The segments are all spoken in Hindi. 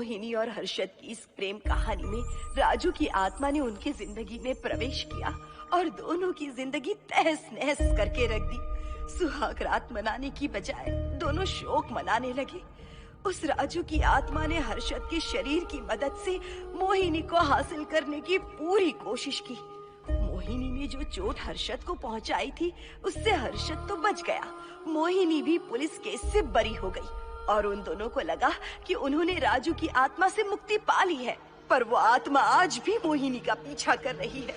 मोहिनी और हर्षद की इस प्रेम कहानी में राजू की आत्मा ने उनकी जिंदगी में प्रवेश किया और दोनों की जिंदगी तहस नहस करके रख दी। सुहाग रात मनाने की बजाय दोनों शोक मनाने लगे। उस राजू की आत्मा ने हर्षद के शरीर की मदद से मोहिनी को हासिल करने की पूरी कोशिश की। मोहिनी ने जो चोट हर्षद को पहुंचाई थी उससे हर्षद तो बच गया, मोहिनी भी पुलिस केस से बरी हो गई और उन दोनों को लगा कि उन्होंने राजू की आत्मा से मुक्ति पा ली है, पर वो आत्मा आज भी मोहिनी का पीछा कर रही है।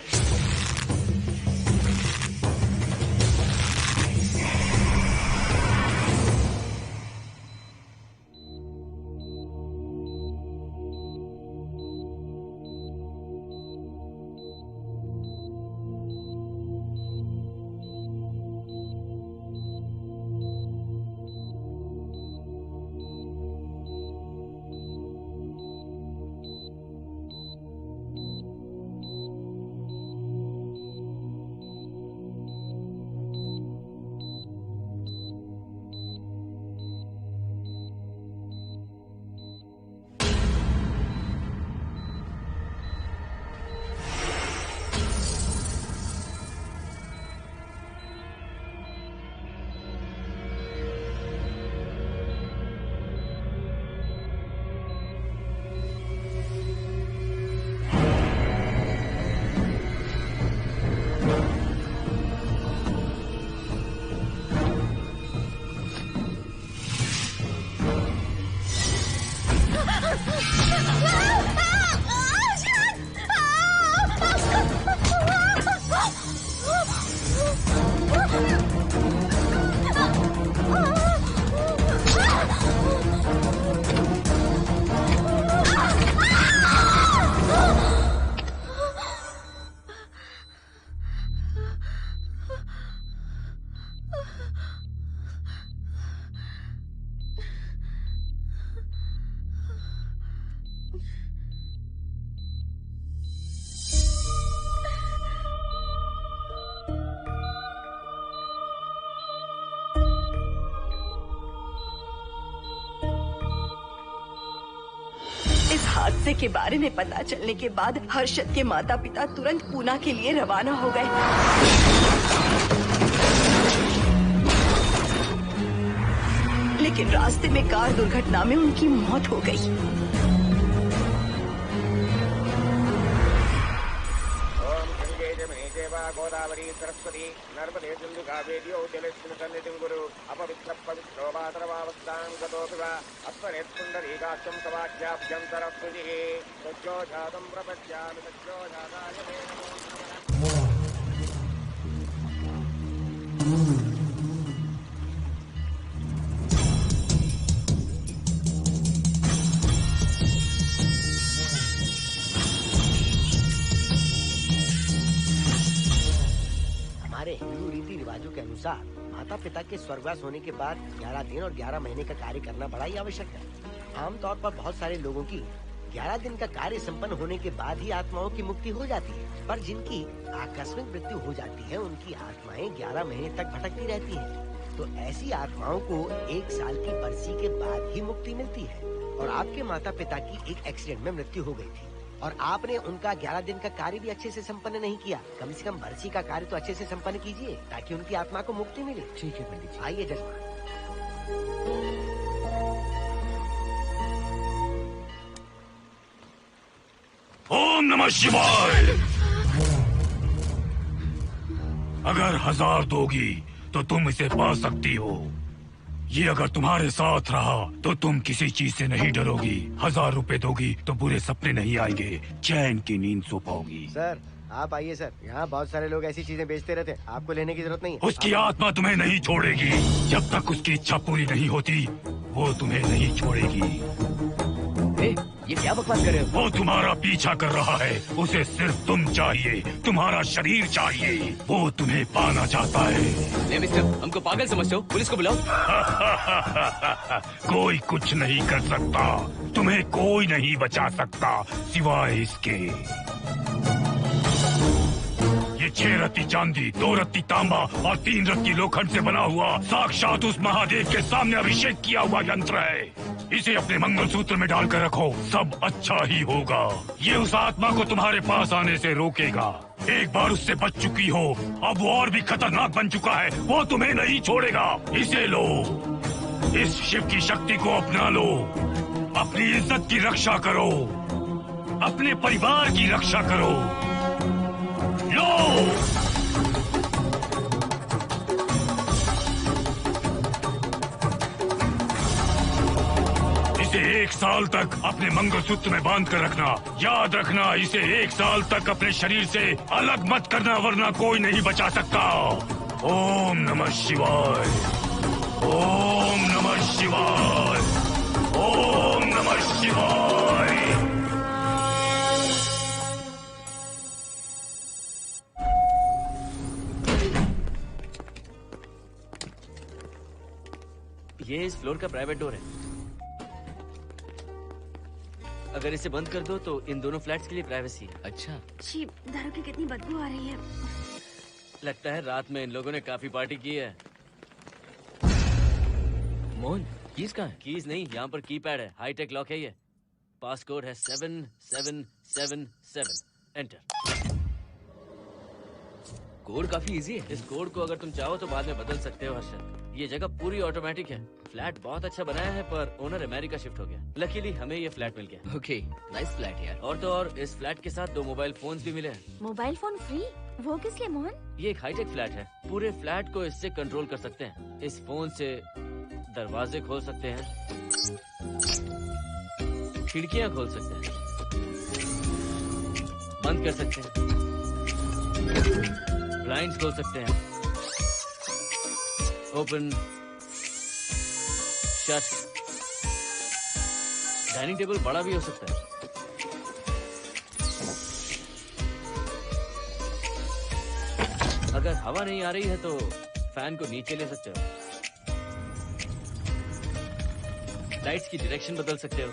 इस हादसे के बारे में पता चलने के बाद हर्षद के माता पिता तुरंत पूना के लिए रवाना हो गए। लेकिन रास्ते में कार दुर्घटना में उनकी मौत हो गई। गोदावरी सरस्वती नर्मदे सिंधु कावेरी जलेस्मिन् सन्निधिं कुरु अपवित्र पवित्रो वातरवावस्थां गतोऽपि वा अस्मरेत् पुण्डरीकाक्षं तवाख्याभ्यन्तरस्तुतिः सज्जो जातं प्रपश्यामि सज्जो जाताय मे नमो नमः। हमारे हिंदू रीति रिवाजों के अनुसार माता पिता के स्वर्गवास होने के बाद 11 दिन और 11 महीने का कार्य करना बड़ा ही आवश्यक है। आमतौर पर बहुत सारे लोगों की 11 दिन का कार्य संपन्न होने के बाद ही आत्माओं की मुक्ति हो जाती है, पर जिनकी आकस्मिक मृत्यु हो जाती है उनकी आत्माएं 11 महीने तक भटकती रहती हैं। तो ऐसी आत्माओं को 1 साल की बरसी के बाद ही मुक्ति मिलती है। और आपके माता पिता की एक एक्सीडेंट में मृत्यु हो गई थी और आपने उनका 11 दिन का कार्य भी अच्छे से संपन्न नहीं किया। कम से कम बरसी का कार्य तो अच्छे से संपन्न कीजिए ताकि उनकी आत्मा को मुक्ति मिले। ठीक है पंडित जी। आइए जजमान। ओम नमः शिवाय। अगर 1000 दोगी तो तुम इसे पा सकती हो। ये अगर तुम्हारे साथ रहा तो तुम किसी चीज से नहीं डरोगी। 1000 रुपए दोगी तो बुरे सपने नहीं आएंगे, चैन की नींद सो पाओगी। सर आप आइए सर, यहाँ बहुत सारे लोग ऐसी चीजें बेचते रहते हैं, आपको लेने की जरूरत नहीं है। उसकी आत्मा तुम्हें नहीं छोड़ेगी जब तक उसकी इच्छा पूरी नहीं होती, वो तुम्हें नहीं छोड़ेगी। ये क्या बकवास कर रहे हो? वो तुम्हारा पीछा कर रहा है, उसे सिर्फ तुम चाहिए, तुम्हारा शरीर चाहिए, वो तुम्हें पाना चाहता है। मिस्टर, हमको पागल समझते हो? पुलिस को बुलाओ। कोई कुछ नहीं कर सकता, तुम्हें कोई नहीं बचा सकता सिवाय इसके। ये 6 रत्ती चांदी, 2 रत्ती तांबा और 3 रत्ती लोखंड से बना हुआ साक्षात उस महादेव के सामने अभिषेक किया हुआ यंत्र है। इसे अपने मंगलसूत्र में डालकर रखो, सब अच्छा ही होगा। ये उस आत्मा को तुम्हारे पास आने से रोकेगा। एक बार उससे बच चुकी हो, अब वो और भी खतरनाक बन चुका है, वो तुम्हें नहीं छोड़ेगा। इसे लो, इस शिव की शक्ति को अपना लो, अपनी इज्जत की रक्षा करो, अपने परिवार की रक्षा करो। लो, इसे 1 साल तक अपने मंगलसूत्र में बांध कर रखना। याद रखना, इसे 1 साल तक अपने शरीर से अलग मत करना, वरना कोई नहीं बचा सकता। ओम नमः शिवाय, ओम नमः शिवाय, ओम नमः शिवाय। ये इस फ्लोर का प्राइवेट डोर है। अगर इसे बंद कर दो तो इन दोनों फ्लैट्स के लिए प्राइवेसी है। अच्छा, छी, दारू की कितनी बदबू आ रही है। लगता है रात में इन लोगों ने काफी पार्टी की है। मोहन कीज कहाँ है? कीज नहीं, यहाँ पर कीपैड है, हाईटेक लॉक है ये। पास कोड है 7777। एंटर। कोड काफी इजी है। इस कोड को अगर तुम चाहो तो बाद में बदल सकते हो हर्षद। ये जगह पूरी ऑटोमेटिक है। फ्लैट बहुत अच्छा बनाया है, पर ओनर अमेरिका शिफ्ट हो गया। लकीली हमें ये फ्लैट मिल गया। ओके, नाइस फ्लैट यार। और तो और इस फ्लैट के साथ 2 मोबाइल फोन्स भी मिले हैं। Mobile phone free? वो किस लिए मोहन? ये एक हाईटेक फ्लैट है, पूरे फ्लैट को इससे कंट्रोल कर सकते हैं। इस फोन से दरवाजे खोल सकते हैं, खिड़कियां खोल सकते हैं, बंद कर सकते हैं, ब्लाइंड्स खोल सकते हैं, ओपन, शट। डाइनिंग टेबल बड़ा भी हो सकता है। अगर हवा नहीं आ रही है तो फैन को नीचे ले सकते हो। लाइट्स की डायरेक्शन बदल सकते हो।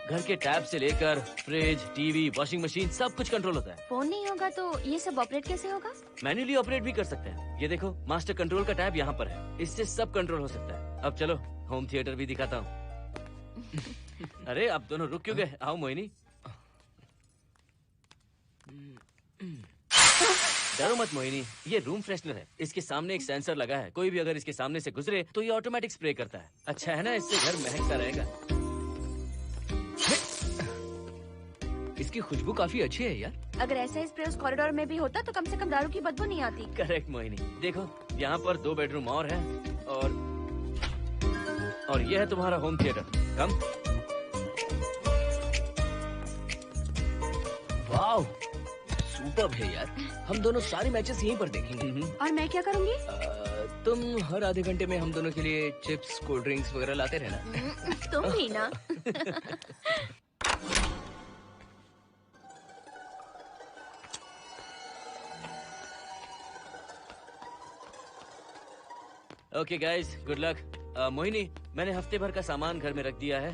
घर के टैब से लेकर फ्रिज, टीवी, वॉशिंग मशीन सब कुछ कंट्रोल होता है। फोन नहीं होगा तो ये सब ऑपरेट कैसे होगा? मैन्युअली ऑपरेट भी कर सकते हैं। ये देखो, मास्टर कंट्रोल का टैब यहाँ पर है, इससे सब कंट्रोल हो सकता है। अब चलो होम थिएटर भी दिखाता हूँ। अरे आप दोनों रुक क्यों गए? आओ मोहिनी। डरो मत मोहिनी, ये रूम फ्रेशनर है। इसके सामने एक सेंसर लगा है, कोई भी अगर इसके सामने से गुजरे तो ये ऑटोमेटिक स्प्रे करता है। अच्छा है ना, इससे घर महकता रहेगा। इसकी खुशबू काफी अच्छी है यार। अगर ऐसा स्प्रे उस कॉरिडोर में भी होता तो कम से कम दारू की बदबू नहीं आती। करेक्ट मोहिनी। देखो यहाँ पर 2 बेडरूम और है, और ये है तुम्हारा होम थिएटर। कम। वाओ, सुपर्ब है यार। हम दोनों सारे मैचेस यहीं पर देखेंगे। और मैं क्या करूँगी? तुम हर आधे घंटे में हम दोनों के लिए चिप्स, कोल्ड ड्रिंक्स वगैरह लाते रहना। तुम भी ना। Okay guys, good luck. Mohini, मैंने हफ्ते भर का सामान घर में रख दिया है।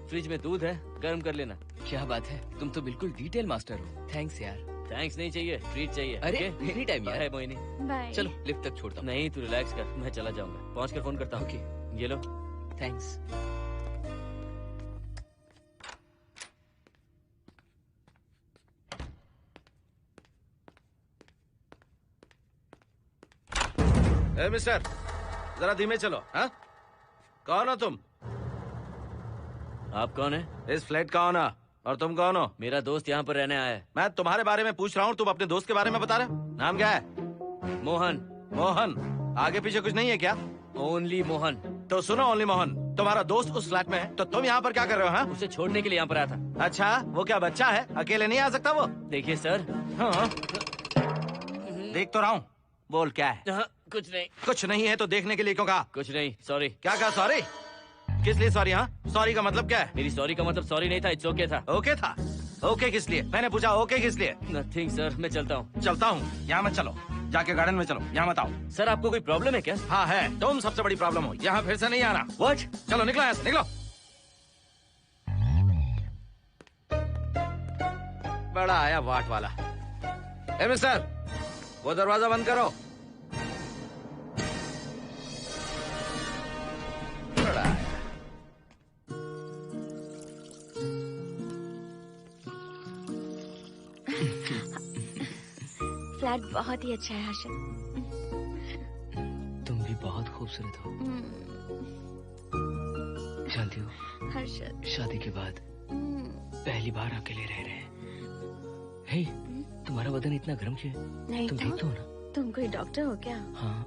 फ्रिज में दूध है, गर्म कर लेना। क्या बात है, तुम तो बिल्कुल डिटेल मास्टर हो। थैंक्स यार। थैंक्स नहीं चाहिए, ट्रीट चाहिए। अरे okay? एनी टाइम यार। बाय मोहिनी। बाय। चलो लिफ्ट तक छोड़ता हूँ। नहीं, तू रिलैक्स कर, मैं चला जाऊंगा। पहुंच कर फोन करता हूँ। ओके, ये लो। थैंक्स। ए मिस्टर, जरा धीमे चलो। हाँ, कौन हो तुम? आप कौन है? इस फ्लैट का ओनर। और तुम कौन हो? मेरा दोस्त यहाँ पर रहने आया है। मैं तुम्हारे बारे में पूछ रहा हूँ, तुम अपने दोस्त के बारे में बता रहे हो। नाम क्या है? मोहन। मोहन? आगे पीछे कुछ नहीं है क्या? ओनली मोहन। तो सुनो ओनली मोहन, तुम्हारा दोस्त उस फ्लैट में है, तो तुम यहाँ पर क्या कर रहे हो? हाँ? उसे छोड़ने के लिए यहाँ पर आया था। अच्छा, वो क्या बच्चा है? अकेले नहीं आ सकता वो? देखिए सर। हाँ। देख तो रहा हूँ, बोल क्या है? हाँ, कुछ नहीं। कुछ नहीं है तो देखने के लिए क्यों कहा? कुछ नहीं, सॉरी। क्या कहा सॉरी? किस लिए सॉरी? हाँ, सॉरी का मतलब क्या है? मेरी सॉरी का मतलब सॉरी नहीं था, इट्स ओके था। ओके था? ओके किस लिए? मैंने पूछा ओके किस लिए? नथिंग सर, मैं चलता हूँ। चलता हूँ? यहाँ मत चलो, जाके गार्डन में चलो, यहाँ मत आओ। सर आपको कोई प्रॉब्लम है क्या? हाँ है, तुम सबसे बड़ी प्रॉब्लम हो। यहाँ फिर से नहीं आना। व्हाट? चलो निकलो यहाँ से, निकलो। बड़ा आया वाट वाला। ए मिस्टर, वो दरवाजा बंद करो। बड़ा आया। बहुत ही अच्छा है हर्षद। तुम भी बहुत खूबसूरत हो। जानती हो हर्षद, शादी के बाद पहली बार अकेले रह रहे हैं। हे, तुम्हारा बदन इतना गर्म क्यों है? नहीं तुम तो? ठीक तो हो ना? तुम कोई डॉक्टर हो क्या? हाँ,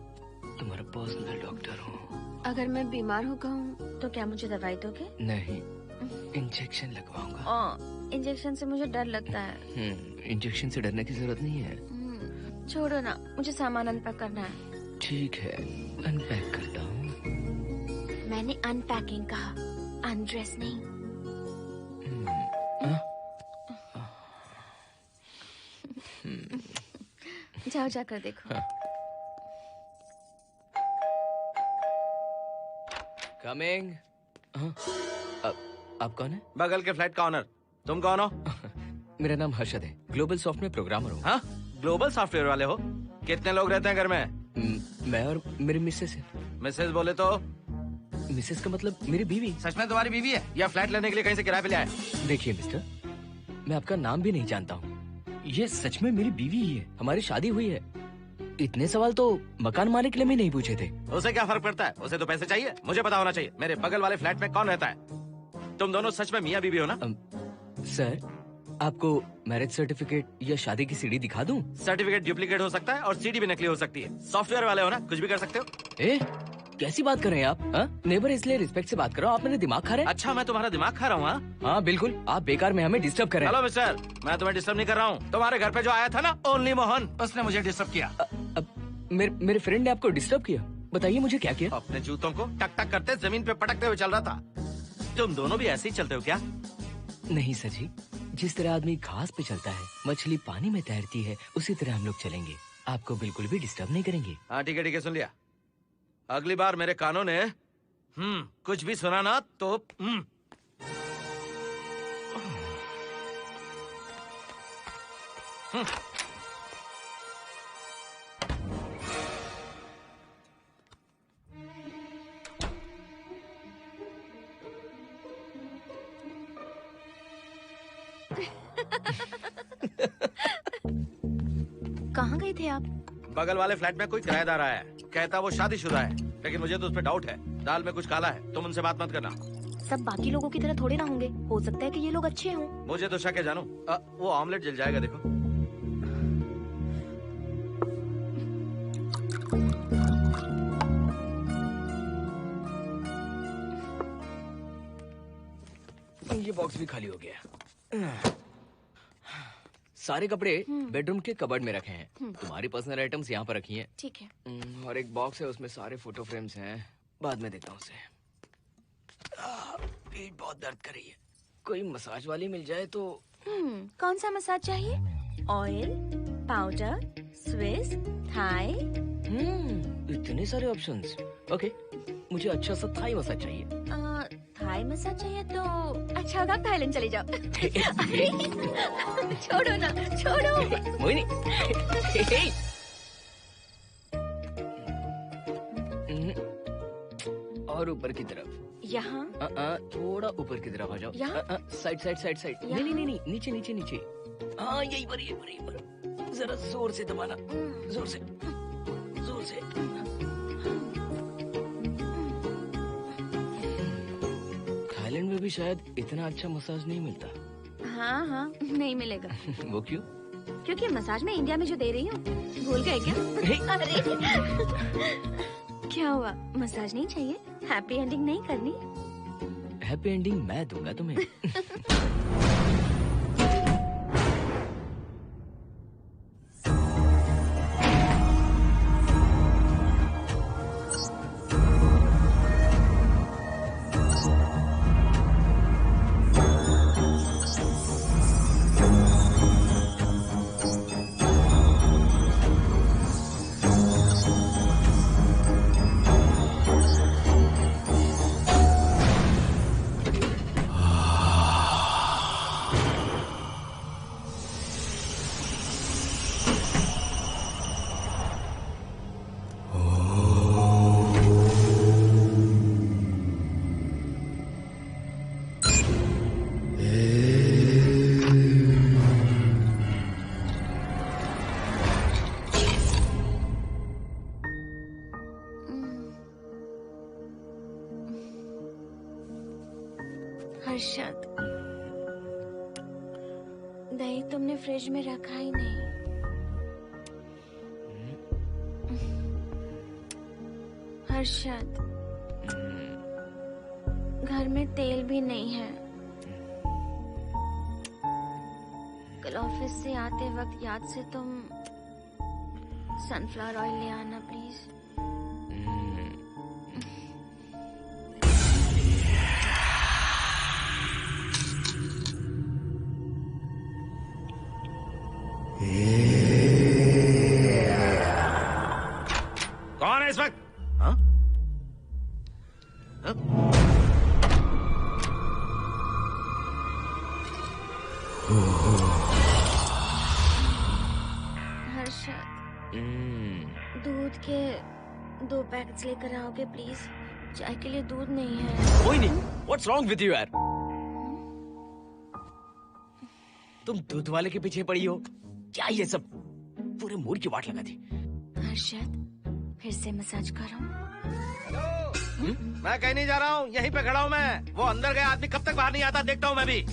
तुम्हारा पर्सनल डॉक्टर हूँ। अगर मैं बीमार हो गऊँ तो क्या मुझे दवाई दोगे? नहीं, इंजेक्शन लगवाऊंगा। इंजेक्शन से मुझे डर लगता है। इंजेक्शन से डरने की जरूरत नहीं है। छोड़ो ना, मुझे सामान अनपैक करना है। ठीक है, अनपैक करता हूँ। मैंने अनपैकिंग कहा, अनड्रेस नहीं। जाओ जाकर देखो। कमिंग। आप कौन है? बगल के फ्लैट का ऑनर। तुम कौन हो? मेरा नाम हर्षद है, ग्लोबल सॉफ्ट में प्रोग्रामर हूँ। हाँ, ग्लोबल सॉफ्टवेयर वाले हो? कितने लोग रहते हैं घर में? मैं और मेरी मिसेस है। मिसेस बोले तो? मिसेस का मतलब मेरी बीवी। सच में तुम्हारी बीवी है या फ्लैट लेने के लिए कहीं से किराए पे ले आए? देखिए मिस्टर, मैं आपका नाम भी नहीं जानता हूँ। ये सच में मेरी बीवी ही है, हमारी शादी हुई है। इतने सवाल तो मकान मालिक ने भी नहीं पूछे थे। उसे क्या फर्क पड़ता है? उसे तो पैसे चाहिए, मुझे पता होना चाहिए। मेरे बगल वाले फ्लैट में कौन रहता है? तुम दोनों सच में मियाँ बीवी हो ना? सर, आपको मैरिज सर्टिफिकेट या शादी की सीडी दिखा दूं? सर्टिफिकेट डुप्लीकेट हो सकता है और सीडी भी नकली हो सकती है। सॉफ्टवेयर वाले हो ना, कुछ भी कर सकते हो। ए, कैसी बात कर रहे हैं आप? नेबर, इसलिए रिस्पेक्ट से बात करो। आप मेरे दिमाग खा रहे हैं? अच्छा, मैं तुम्हारा दिमाग खा रहा हूँ? हाँ बिल्कुल, आप बेकार में हमें डिस्टर्ब कर रहे हैं। हेलो मिस्टर, मैं तुम्हें डिस्टर्ब नहीं कर रहा हूँ। तुम्हारे घर पे जो आया था ना, ओनली मोहन, उसने मुझे डिस्टर्ब किया। मेरे फ्रेंड ने आपको डिस्टर्ब किया? बताइए मुझे क्या किया? अपने जूतों को टक टक करते जमीन पे पटकते हुए चल रहा था। तुम दोनों भी ऐसे ही चलते हो क्या? नहीं सर जी, जिस तरह आदमी घास पे चलता है, मछली पानी में तैरती है, उसी तरह हम लोग चलेंगे। आपको बिल्कुल भी डिस्टर्ब नहीं करेंगे। हाँ ठीक है, सुन लिया। अगली बार मेरे कानों ने कुछ भी सुना ना तो कहाँ गए थे आप? बगल वाले फ्लैट में कोई किराएदार आया है, कहता वो शादीशुदा है, लेकिन मुझे तो उस पर डाउट है। दाल में कुछ काला है, तुम उनसे बात मत करना। सब बाकी लोगों की तरह थोड़े ना होंगे, हो सकता है कि ये लोग अच्छे हों। मुझे तो शक है जानू। वो ऑमलेट जल जाएगा, देखो। ये बॉक्स भी खाली हो गया। सारे कपड़े बेडरूम के कबर्ड में रखे हैं। तुम्हारी पर्सनल आइटम्स यहाँ पर रखी हैं। ठीक है। और एक बॉक्स है, उसमें सारे फोटो फ्रेम्स हैं। बाद में देता हूँ उसे। पीठ बहुत दर्द कर रही है, कोई मसाज वाली मिल जाए तो। कौन सा मसाज चाहिए? Oil, powder, Swiss, Thai? इतने सारे ऑप्शंस। ओके, मुझे अच्छा सा थाई मसाज चाहिए। थाई मसाज चाहिए तो अच्छा होगा थाईलैंड चले जाओ। छोड़ो ना, छोड़ो। मोहिनी। और ऊपर की तरफ। यहाँ? थोड़ा ऊपर की तरफ आ जाओ। यहाँ? Side side side side. नहीं नहीं नहीं, नीचे नीचे नीचे। हाँ यही पर, यही पर, यही पर। जरा जोर से दबाना, जोर से, जोर से। थाईलैंड में भी शायद इतना अच्छा मसाज नहीं मिलता। हाँ हाँ, नहीं मिलेगा। वो क्यों? क्योंकि मसाज में इंडिया में जो दे रही हूँ, भूल गए क्या? अरे क्या हुआ, मसाज नहीं चाहिए? हैप्पी एंडिंग नहीं करनी? हैप्पी एंडिंग मैं दूंगा तुम्हें। हर्षद, दही तुमने फ्रिज में रखा ही नहीं। हर्षद, घर में तेल भी नहीं है। कल ऑफिस से आते वक्त याद से तुम सनफ्लावर ऑयल ले आना प्लीज। कौन है इस वक्त? हाँ? हाँ? हर्षद, दूध के 2 पैकेट्स लेकर आओगे प्लीज? चाय के लिए दूध नहीं है। कोई नहीं। What's wrong with you यार? तुम दूध वाले के पीछे पड़ी हो? क्या ये सब? पूरे मूड की वाट लगा दी। हर्षद, फिर से मसाज करो। मैं कहीं नहीं जा रहा हूँ, यहीं पे खड़ा हूँ मैं। वो अंदर गया आदमी कब तक बाहर नहीं आता, देखता हूँ मैं भी।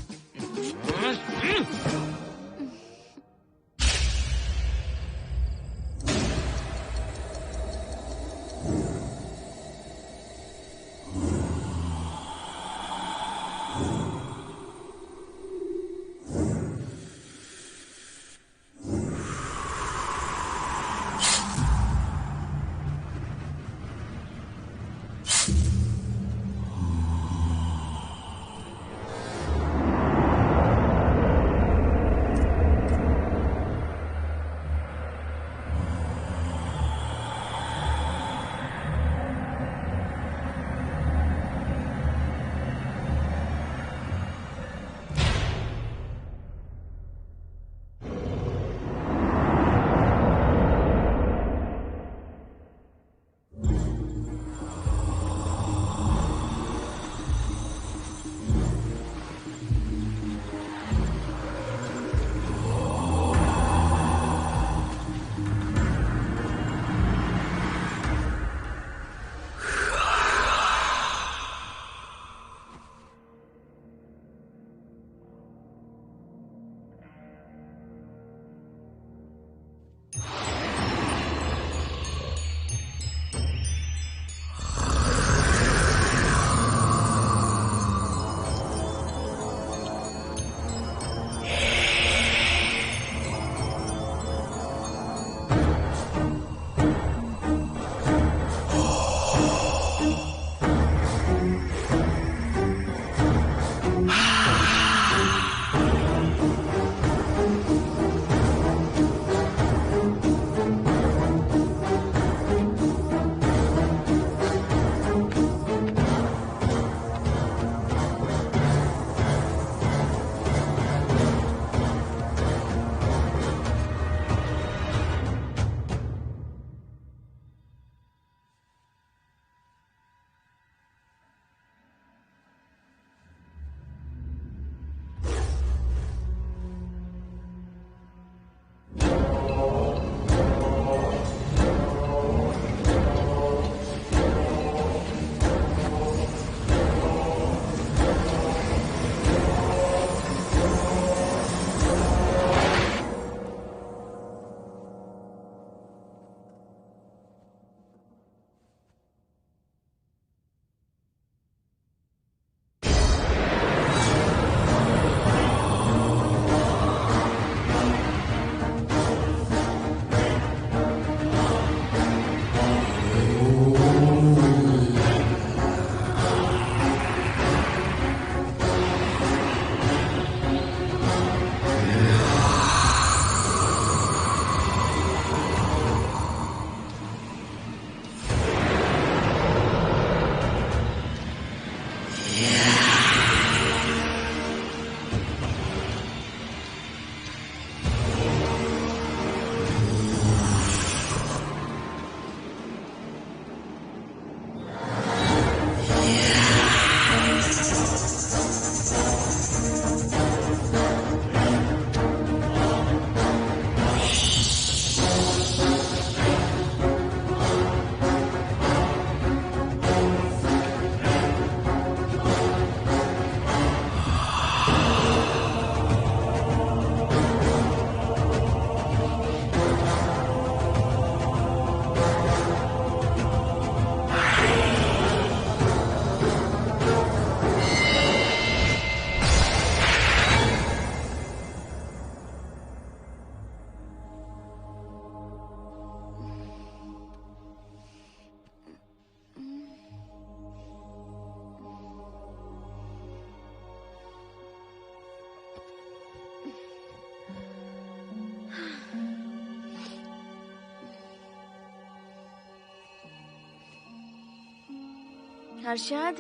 हर्षद,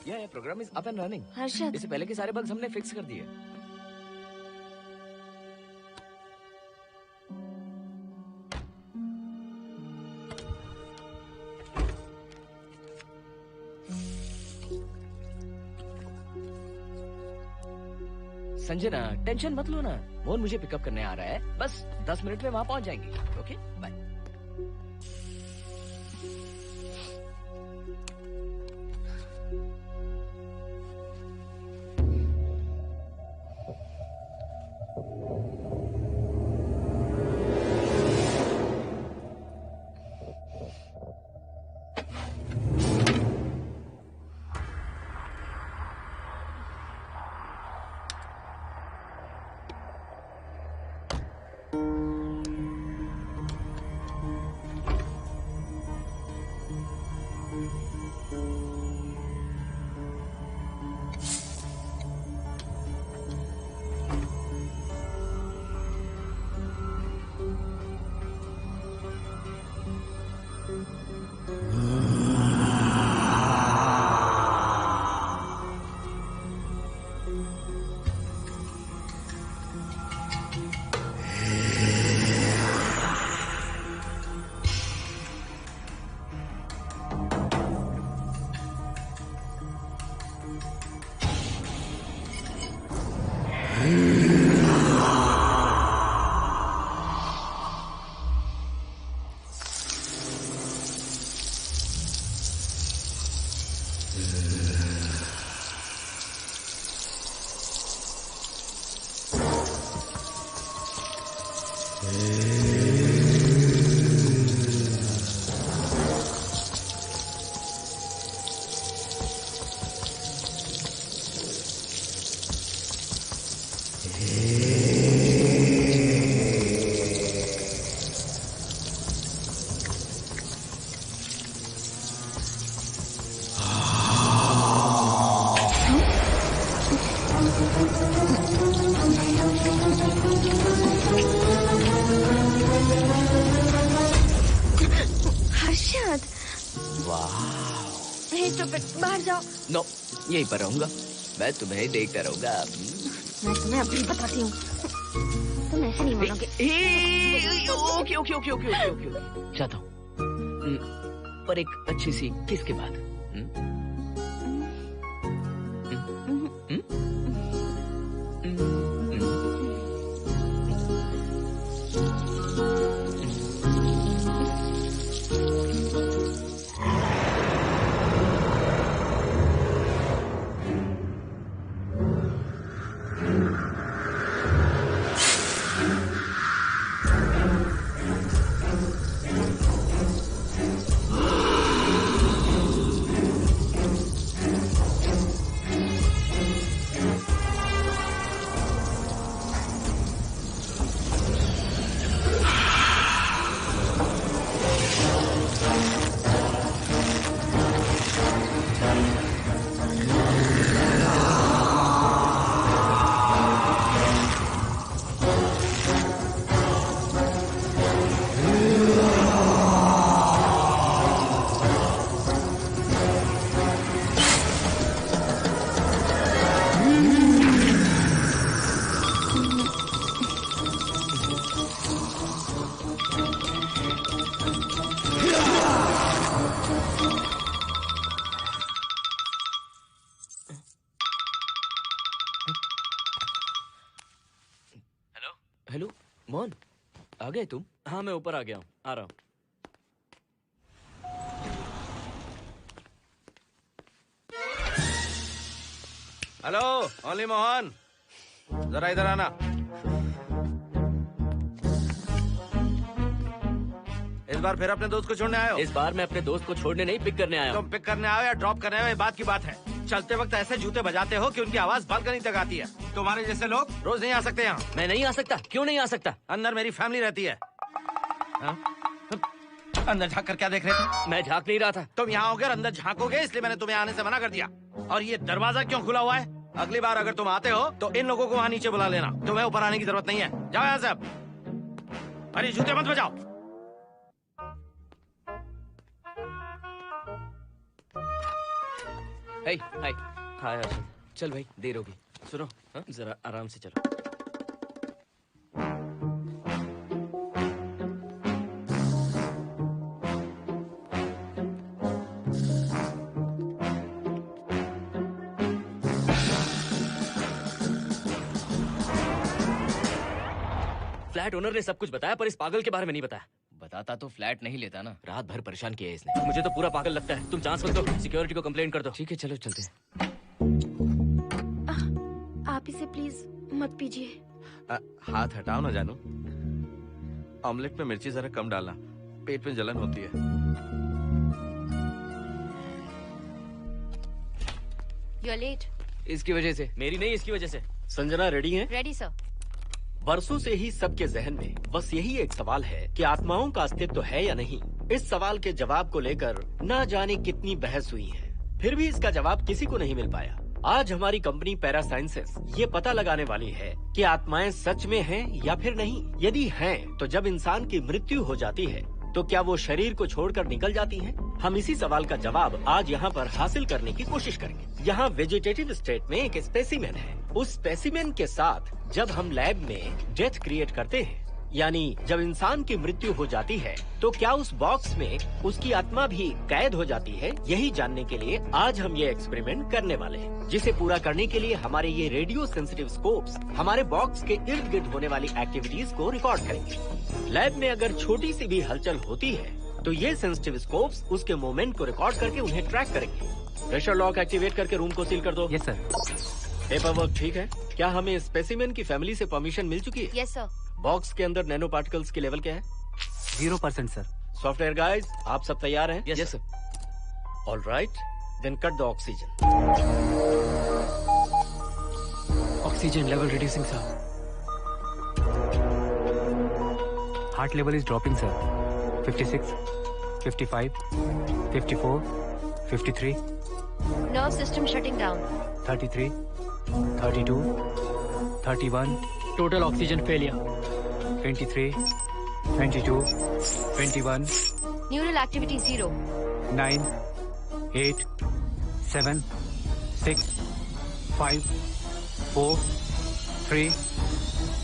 ये program is up and running. Harshad, इससे पहले के सारे बग्स हमने फिक्स कर दिए। संजना, टेंशन मत लो ना। मोहन मुझे पिकअप करने आ रहा है, बस 10 मिनट में वहां पहुंच जाएंगे। Okay, bye. बाहर जाओ। नो, यहीं पर रहूंगा। मैं तुम्हें देखता रहूंगा। मैं तुम्हें अभी बताती हूँ। तुम ऐसे नहीं मानोगे। Okay okay okay okay okay okay. चाहता हूँ, पर एक अच्छी सी किस के बाद। हेलो मोहन, आ गए तुम? हाँ, मैं ऊपर आ गया हूँ, आ रहा हूँ। हेलो, ओनली मोहन, जरा इधर आना। इस बार फिर अपने दोस्त को छोड़ने आए हो? इस बार मैं अपने दोस्त को छोड़ने नहीं, पिक करने आया हूँ। तुम पिक करने आए हो या ड्रॉप करने आए हो, ये बात की बात है। चलते वक्त ऐसे जूते बजाते हो कि उनकी आवाज बालकनी तक आती है। तुम्हारे जैसे लोग रोज नहीं आ सकते यहाँ। मैं नहीं आ सकता। क्यों नहीं आ सकता? अंदर मेरी फैमिली रहती है। अंदर झाँक कर क्या देख रहे थे? मैं झाँक नहीं रहा था। तुम यहाँ होकर अंदर झाँकोगे, इसलिए मैंने तुम्हें आने से मना कर दिया। और ये दरवाजा क्यों खुला हुआ है? अगली बार अगर तुम आते हो तो इन लोगों को वहाँ नीचे बुला लेना। तुम्हें ऊपर आने की जरूरत नहीं है। जाओ यहाँ से अब। अरे जूते मत बजाओ। हाय हाय। हाय हर्षद। चल भाई, देर होगी। सुनो, हाँ? जरा आराम से चलो। फ्लैट ओनर ने सब कुछ बताया पर इस पागल के बारे में नहीं बताया। बताता तो फ्लैट नहीं लेता ना। रात भर परेशान किया है इसने। मुझे तो पूरा पागल लगता है। तुम चांस मत दो, सिक्योरिटी को कंप्लेंट कर दो। ठीक है, चलो चलते हैं। आप इसे प्लीज मत पीजिए। हाथ हटाओ ना जानू। ऑमलेट में मिर्ची जरा कम डालना, पेट में जलन होती है। You are late. इसकी वजह से। मेरी नहीं, इसकी वजह से। संजना रेडी है? Ready sir. बरसों से ही सबके जहन में बस यही एक सवाल है कि आत्माओं का अस्तित्व है या नहीं। इस सवाल के जवाब को लेकर ना जाने कितनी बहस हुई है, फिर भी इसका जवाब किसी को नहीं मिल पाया। आज हमारी कंपनी पैरा साइंसेस ये पता लगाने वाली है कि आत्माएं सच में हैं या फिर नहीं। यदि हैं, तो जब इंसान की मृत्यु हो जाती है तो क्या वो शरीर को छोड़कर निकल जाती हैं? हम इसी सवाल का जवाब आज यहाँ पर हासिल करने की कोशिश करेंगे। यहाँ वेजिटेटिव स्टेट में एक स्पेसिमेन है। उस स्पेसिमेन के साथ जब हम लैब में डेथ क्रिएट करते हैं, यानी जब इंसान की मृत्यु हो जाती है, तो क्या उस बॉक्स में उसकी आत्मा भी कैद हो जाती है? यही जानने के लिए आज हम ये एक्सपेरिमेंट करने वाले हैं, जिसे पूरा करने के लिए हमारे ये रेडियो सेंसिटिव स्कोप्स हमारे बॉक्स के इर्द गिर्द होने वाली एक्टिविटीज को रिकॉर्ड करेंगे। लैब में अगर छोटी सी भी हलचल होती है तो ये सेंसिटिव स्कोप्स उसके मूवमेंट को रिकॉर्ड करके उन्हें ट्रैक करेंगे। प्रेशर लॉक एक्टिवेट करके रूम को सील कर दो। Yes sir. पेपर वर्क ठीक है? क्या हमें स्पेसिमेन की फैमिली से परमिशन मिल चुकी है? Yes sir. बॉक्स के अंदर नैनो पार्टिकल्स की लेवल क्या है? 0% सर। सॉफ्टवेयर गाइस, आप सब तैयार हैं? Yes sir. All right, then cut the oxygen. Oxygen level reducing sir. Heart level is dropping sir. 56, 55, 54, 53, nerve system shutting down. 33, 32, 31, total oxygen failure. 23, 22, 21, neural activity 0। 9, 8, 7, 6, 5, 4, 3,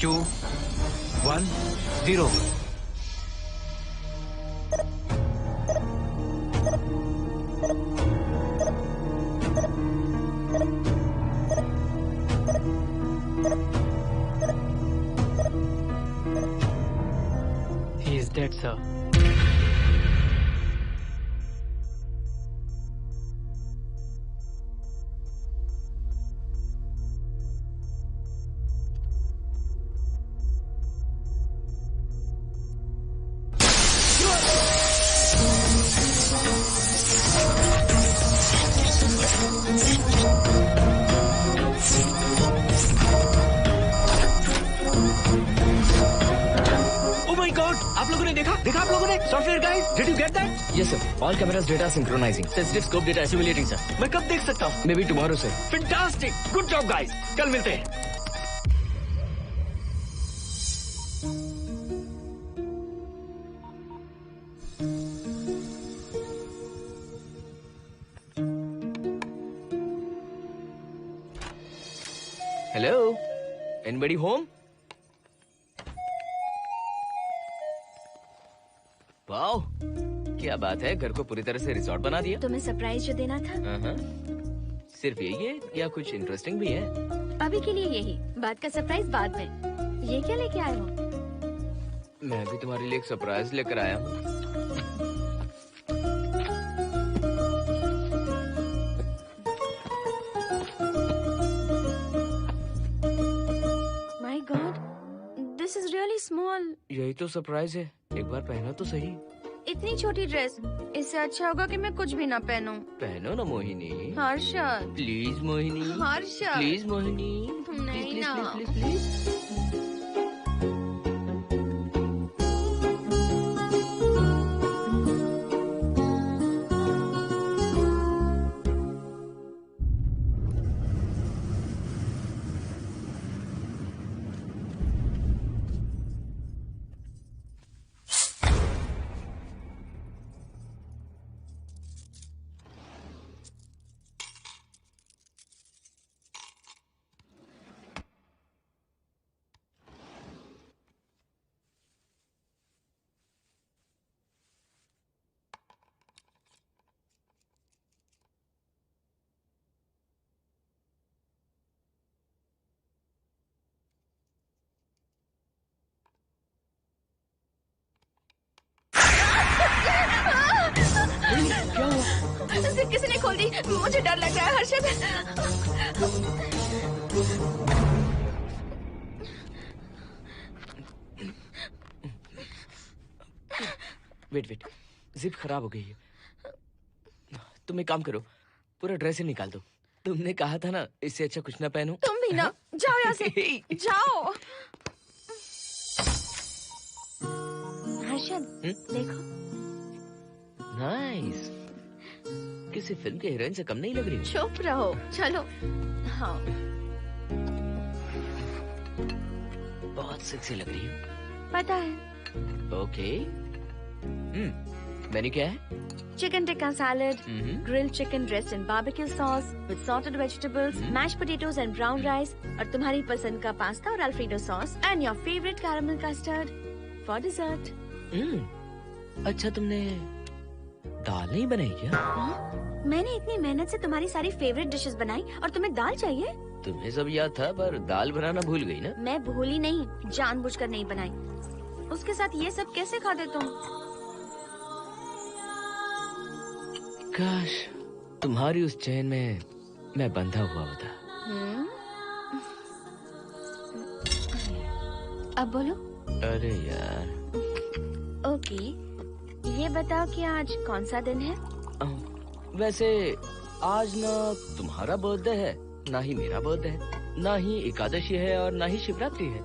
2, 1, 0। He is dead, sir. आप लोगों ने देखा आप लोगों ने? Software guys, did you get that? Yes sir. All cameras data synchronising. Sensitive scope data simulating sir. मैं कब देख सकता हूँ? May be tomorrow sir. Fantastic, good job guys, कल मिलते हैं। Hello, anybody home? वाओ, क्या बात है, घर को पूरी तरह से रिसोर्ट बना दिया। तुम्हें सरप्राइज जो देना था। सिर्फ यही है या कुछ इंटरेस्टिंग भी है? अभी के लिए यही, बाद का सरप्राइज बाद में। ये क्या लेके आए हो? मैं भी तुम्हारे लिए एक सरप्राइज लेकर आया हूँ। My god, this is really small. यही तो सरप्राइज है, एक बार पहना तो सही। इतनी छोटी ड्रेस, इससे अच्छा होगा कि मैं कुछ भी ना पहनूं। पहनो ना मोहिनी। हर्षद, प्लीज मोहिनी। हर्षद, प्लीज मोहिनी। नहीं प्लीज, ना। Please, please, please. क्या हुआ? सिर्फ किसी ने खोल दी, मुझे डर लग रहा है हर्षद। वेट, जिप खराब हो गई है। तुम एक काम करो, पूरा ड्रेस ही निकाल दो। तुमने कहा था ना इससे अच्छा कुछ ना पहनो। तुम भी ना, जाओ यहाँ से, जाओ। हर्षद, देखो। नाइस। किसी फिल्म के हीरोइन से कम नहीं लग रही। चुप रहो, चलो। हाँ, बहुत सेक्सी लग रही हो। पता है। ओके। मेन्यू क्या है? Chicken tikka salad, grilled chicken dressed in barbecue sauce with salted vegetables, mashed potatoes and brown rice, और तुम्हारी पसंद का पास्ता और alfredo sauce, and your favorite caramel custard for dessert. अच्छा, तुमने दाल नहीं बनाई क्या? मैंने इतनी मेहनत से तुम्हारी सारी फेवरेट डिशेस बनाई और तुम्हें दाल चाहिए? तुम्हें सब याद था, पर दाल बनाना भूल गई ना? मैं भूली नहीं, जानबूझकर नहीं बनाई। उसके साथ ये सब कैसे खाते तुम? काश तुम्हारी उस चैन में मैं बंधा हुआ होता। अब बोलो। अरे यार। ओके, ये बताओ कि आज कौन सा दिन है? वैसे आज ना तुम्हारा बर्थडे है, ना ही मेरा बर्थडे है, ना ही एकादशी है और ना ही शिवरात्रि है,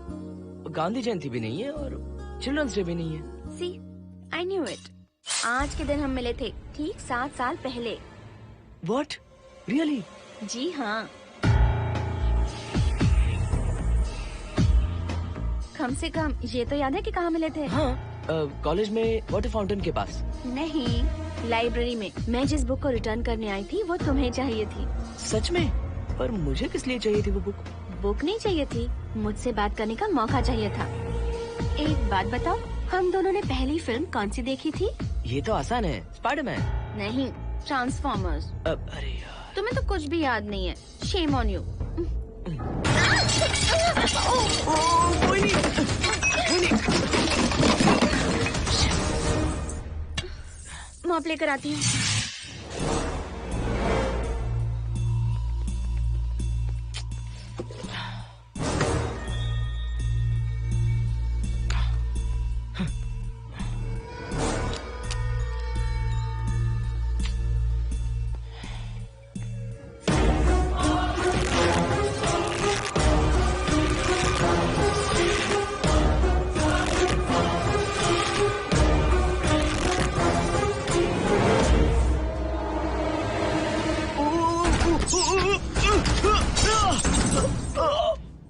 गांधी जयंती भी नहीं है और चिल्ड्रंस डे भी नहीं है। सी, आई न्यू इट। आज के दिन हम मिले थे, ठीक 7 साल पहले। What? Really? जी हाँ। कम से कम ये तो याद है कि कहाँ मिले थे? हाँ, कॉलेज में वाटर फाउंटेन के पास। नहीं, लाइब्रेरी में। मैं जिस बुक को रिटर्न करने आई थी वो तुम्हें चाहिए थी। सच में? पर मुझे किस लिए चाहिए थी वो बुक? बुक नहीं चाहिए थी, मुझसे बात करने का मौका चाहिए था। एक बात बताओ, हम दोनों ने पहली फिल्म कौन सी देखी थी? ये तो आसान है, स्पाइडरमैन। नहीं, ट्रांसफॉर्मर्स। अरे यार, तुम्हें तो कुछ भी याद नहीं है। Shame on you. मॉप लेकर आती हूँ।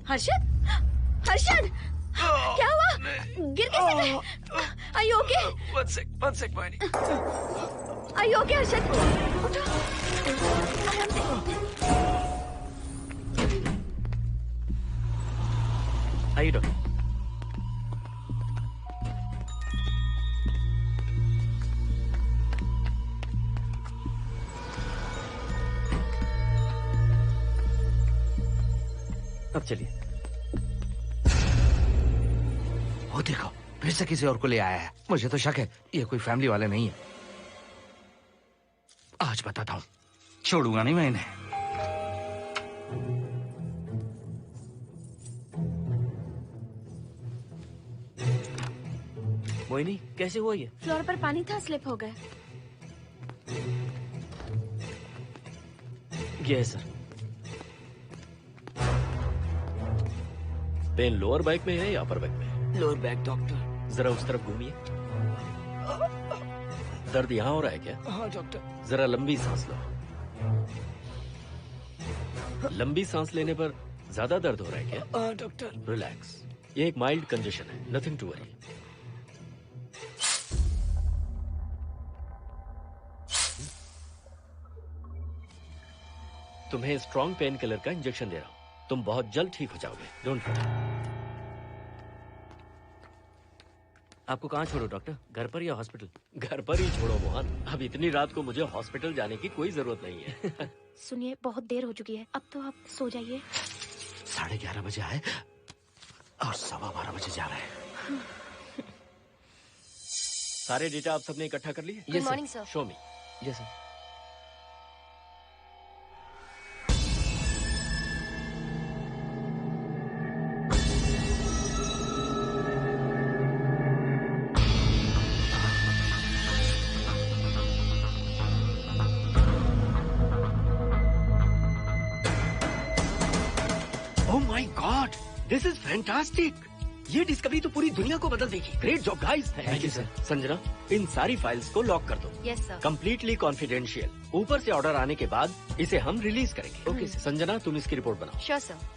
हर्षद, हर्षद, क्या हुआ? गिर कैसे गए? Are you okay? One sec, Moini. Are you okay, Harshad? उठो, आराम से। आइए डॉक्टर। अब चलिए। वो देखो, फिर से किसी और को ले आया है। मुझे तो शक है ये कोई फैमिली वाले नहीं है। आज बताता हूँ, छोड़ूंगा नहीं मैं इन्हें। मोहिनी, कैसे हुआ ये? फ्लोर पर पानी था, स्लिप हो गए। ये है सर। पेन लोअर बैक में है या अपर बैक में? Lower back doctor. जरा उस तरफ घूमिए। दर्द यहाँ हो रहा है क्या? हाँ डॉक्टर। जरा लंबी सांस लो। लंबी सांस लेने पर ज्यादा दर्द हो रहा है क्या? हाँ डॉक्टर। रिलैक्स, ये एक माइल्ड कंजेशन है, नथिंग टू वरी। तुम्हें स्ट्रॉन्ग पेन किलर का इंजेक्शन दे रहा हूं, तुम बहुत जल्द ठीक हो जाओगे, डोंट वरी। आपको कहाँ छोड़ो डॉक्टर, घर पर या हॉस्पिटल? घर पर ही छोड़ो मोहन, अब इतनी रात को मुझे हॉस्पिटल जाने की कोई जरूरत नहीं है। सुनिए, बहुत देर हो चुकी है, अब तो आप सो जाइए। 11:30 बजे आए और 12:15 बजे जा रहे हैं। सारे डेटा आप सबने इकट्ठा कर लिए? Good morning sir. Show me. जैसा oh my god, this is fantastic. ये डिस्कवरी तो पूरी दुनिया को बदल देगी। Great job guys. Thank you sir. Sanjana, इन सारी फाइल्स को लॉक कर दो। Yes sir. Completely confidential. ऊपर से ऑर्डर आने के बाद इसे हम रिलीज करेंगे। Okay sir. संजना, तुम इसकी रिपोर्ट बनाओ। Sure sir.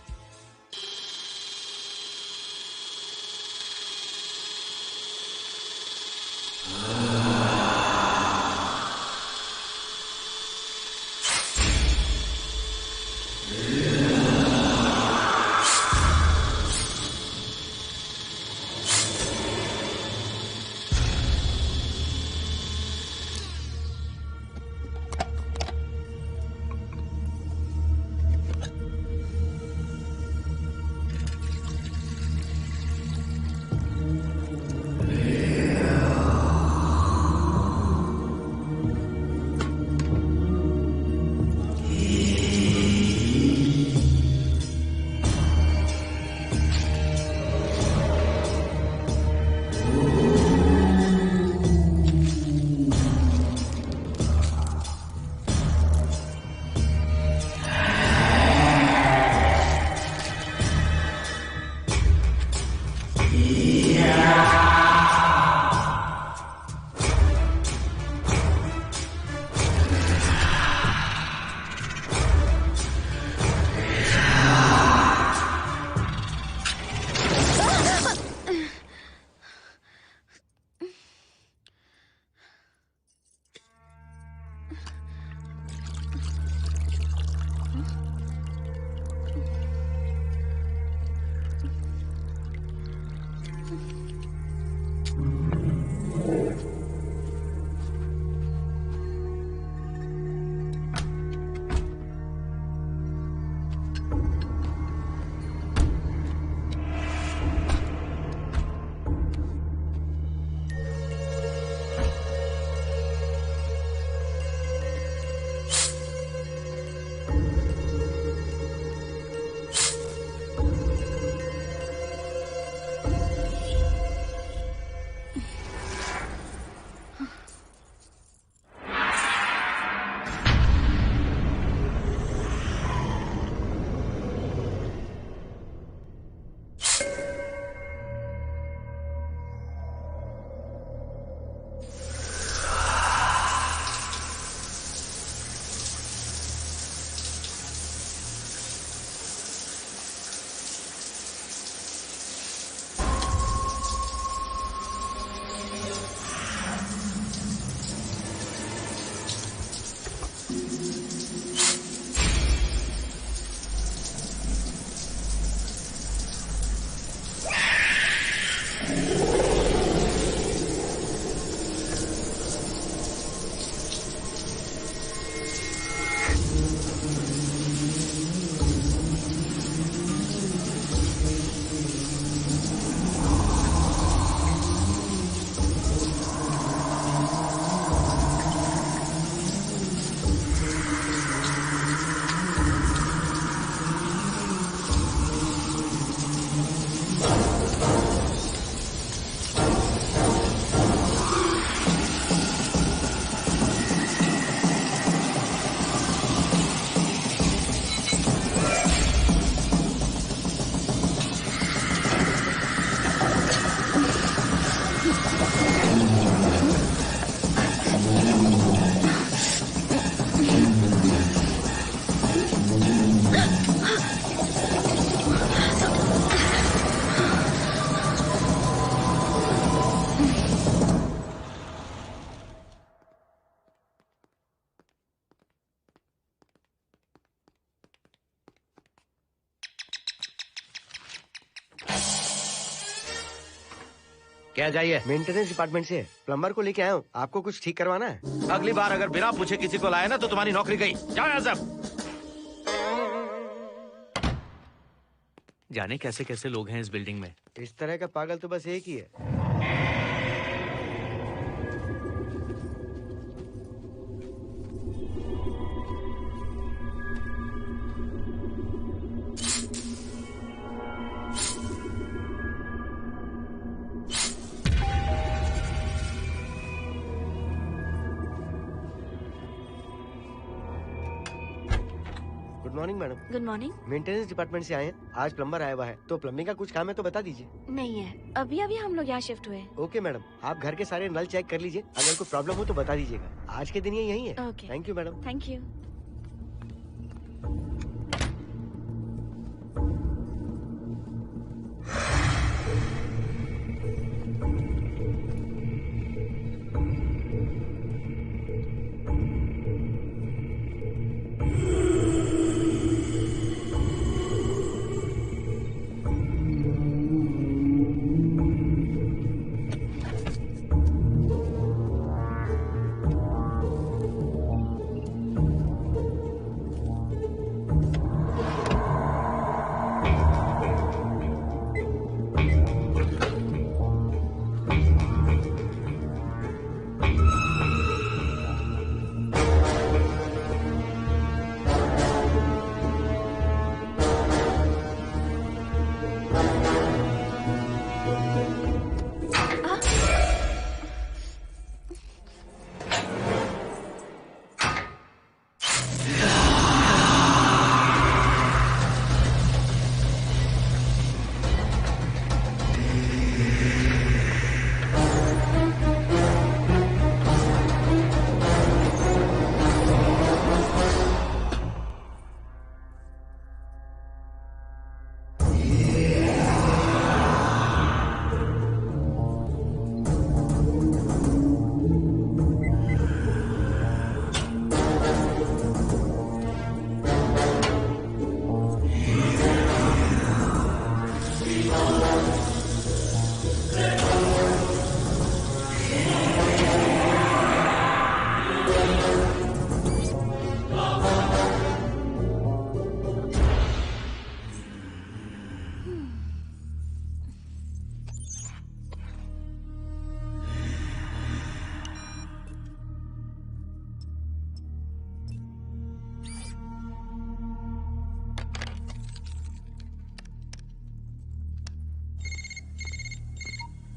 क्या चाहिए? मेंटेनेंस डिपार्टमेंट से प्लम्बर को लेके आया हूँ। आपको कुछ ठीक करवाना है? अगली बार अगर बिना पूछे किसी को लाए ना तो तुम्हारी नौकरी गई। जाओ यहाँ सब। जाने कैसे कैसे लोग हैं इस बिल्डिंग में। इस तरह का पागल तो बस एक ही है। Good morning madam. Good morning. Maintenance department से आए हैं। आज प्लम्बर आया हुआ है, तो प्लम्बिंग का कुछ काम है तो बता दीजिए। नहीं है, अभी अभी हम लोग यहाँ शिफ्ट हुए। ओके मैडम, आप घर के सारे नल चेक कर लीजिए, अगर कोई प्रॉब्लम हो तो बता दीजिएगा। आज के दिन ये यही है। Okay. Thank you madam. Thank you.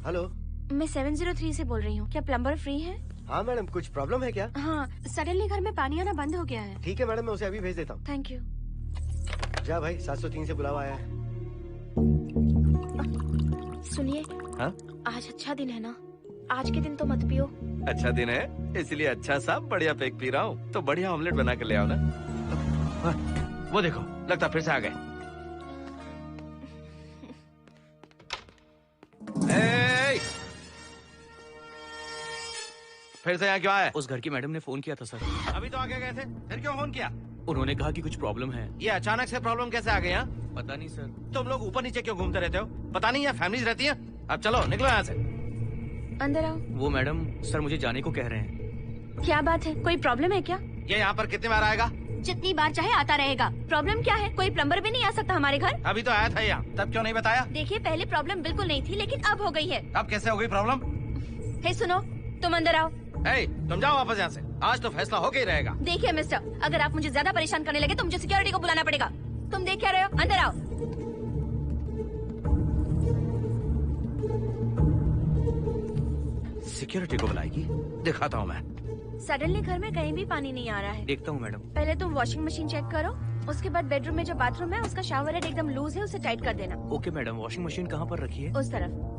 Hello, मैं 703 से बोल रही हूँ। क्या प्लम्बर फ्री है? हाँ मैडम, कुछ प्रॉब्लम है क्या? हाँ, सडनली घर में पानी आना बंद हो गया है। ठीक है मैडम, मैं उसे अभी भेज देता हूँ। Thank you. जा भाई, 703 से बुलावा आया है। सुनिए, हाँ? आज अच्छा दिन है ना, आज के दिन तो मत पियो। अच्छा दिन है, इसलिए अच्छा सा बढ़िया पैक पी रहा हूँ, तो बढ़िया ऑमलेट बना के ले आओ ना। वो देखो, लगता फिर से आ गए। फिर से यहाँ क्यों आए? उस घर की मैडम ने फोन किया था सर। अभी तो आगे गए थे, फिर क्यों फोन किया? उन्होंने कहा कि कुछ प्रॉब्लम है। ये अचानक से प्रॉब्लम कैसे आ गई यहाँ? पता नहीं सर। तुम लोग ऊपर नीचे क्यों घूमते रहते हो? पता नहीं यहाँ फैमिलीज रहती हैं? अब चलो निकलो यहाँ से। अंदर आओ। वो मैडम सर मुझे जाने को कह रहे हैं। क्या बात है, कोई प्रॉब्लम है क्या? ये यहाँ पर कितनी बार आएगा? जितनी बार चाहे आता रहेगा। प्रॉब्लम क्या है? कोई प्लम्बर भी नहीं आ सकता हमारे घर? अभी तो आया था यहाँ, तब क्यों नहीं बताया? देखिए, पहले प्रॉब्लम बिल्कुल नहीं थी, लेकिन अब हो गई है। अब कैसे हो गई प्रॉब्लम? हे सुनो, तुम अंदर आओ। तुम जाओ वापस यहाँ से, आज तो फैसला होके ही रहेगा। देखिए मिस्टर, अगर आप मुझे ज्यादा परेशान करने लगे तो मुझे सिक्योरिटी को बुलाना पड़ेगा। तुम देख क्या रहे हो? अंदर आओ। सिक्योरिटी को बुलाएगी? दिखाता हूँ मैं। सडनली घर में कहीं भी पानी नहीं आ रहा है। देखता हूँ मैडम। पहले तुम वॉशिंग मशीन चेक करो, उसके बाद बेडरूम में जो बाथरूम है उसका शावर हेड एकदम लूज है, उसे टाइट कर देना। ओके मैडम, वॉशिंग मशीन कहाँ पर रखी है? उस तरफ।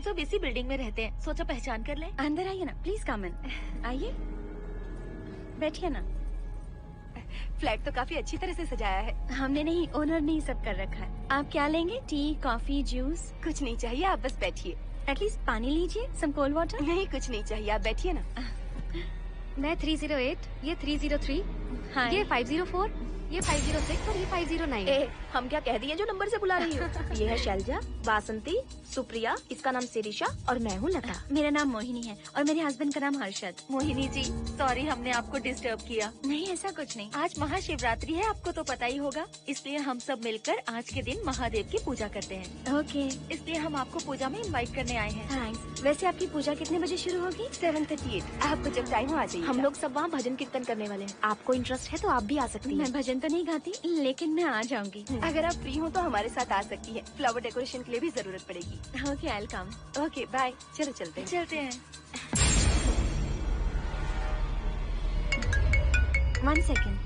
हम सब इसी बिल्डिंग में रहते हैं, सोचा पहचान कर लें। अंदर आइए ना, प्लीज कम इन। आइए, बैठिए ना। फ्लैट तो काफी अच्छी तरह से सजाया है। हमने नहीं, ओनर ने ही सब कर रखा है। आप क्या लेंगे? T, coffee, juice? कुछ नहीं चाहिए, आप बस बैठिए। एटलीस्ट पानी लीजिए, सम कोल्ड वाटर। नहीं, कुछ नहीं चाहिए, आप बैठिए ना। मैं 308, ये 303, हाँ, ये 504, ये 506 और ये 509। हम क्या कह दिए जो नंबर से बुला रही हो? ये है शैलजा, बासंती, सुप्रिया, इसका नाम शिरीषा और मैं हूँ लता। मेरा नाम मोहिनी है और मेरे हस्बैंड का नाम हर्षद। मोहिनी जी, सॉरी हमने आपको डिस्टर्ब किया। नहीं, ऐसा कुछ नहीं। आज महाशिवरात्रि है, आपको तो पता ही होगा, इसलिए हम सब मिलकर आज के दिन महादेव की पूजा करते हैं। ओके, इसलिए हम आपको पूजा में इनवाइट करने आए हैं। थैंक्स। वैसे आपकी पूजा कितने बजे शुरू होगी? 7:38। आपको जब टाइम हो आ जाइए। हम लोग सब वहाँ भजन कीर्तन करने वाले हैं। आपको इंटरेस्ट है तो आप भी आ सकती हैं। मैं भजन तो नहीं गाती, लेकिन मैं आ जाऊंगी। अगर आप फ्री हो तो हमारे साथ आ सकती है। फ्लावर डेकोरेशन के लिए भी जरूरत पड़ेगी। Okay, I will come. Okay, bye. चलो चलते हैं। चलते हैं। 1 सेकेंड।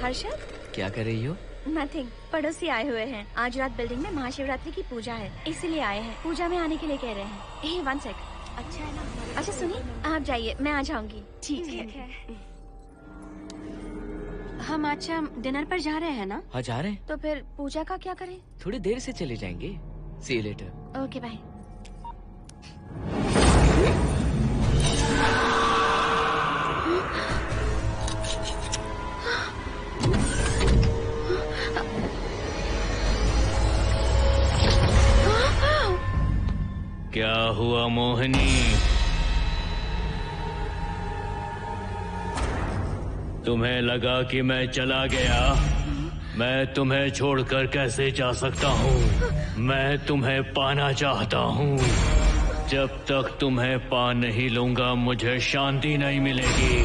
हर्षद, क्या कर रही हो? नथिंग। पड़ोसी आए हुए हैं। आज रात बिल्डिंग में महाशिवरात्रि की पूजा है, इसीलिए आए हैं। पूजा में आने के लिए कह रहे हैं। 1 सेकेंड। अच्छा है ना? अच्छा सुनिए, आप जाइए, मैं आ जाऊंगी। ठीक है। हम अच्छा डिनर पर जा रहे हैं ना? हाँ, जा रहे हैं। तो फिर पूजा का क्या करें? थोड़ी देर से चले जाएंगे। See you later. Okay, bye. क्या हुआ मोहिनी? तुम्हें लगा कि मैं चला गया? मैं तुम्हें छोड़कर कैसे जा सकता हूँ? मैं तुम्हें पाना चाहता हूँ। जब तक तुम्हें पा नहीं लूंगा मुझे शांति नहीं मिलेगी।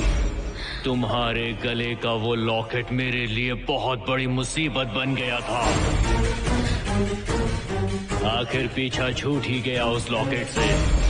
तुम्हारे गले का वो लॉकेट मेरे लिए बहुत बड़ी मुसीबत बन गया था। आखिर पीछा छूट ही गया उस लॉकेट से।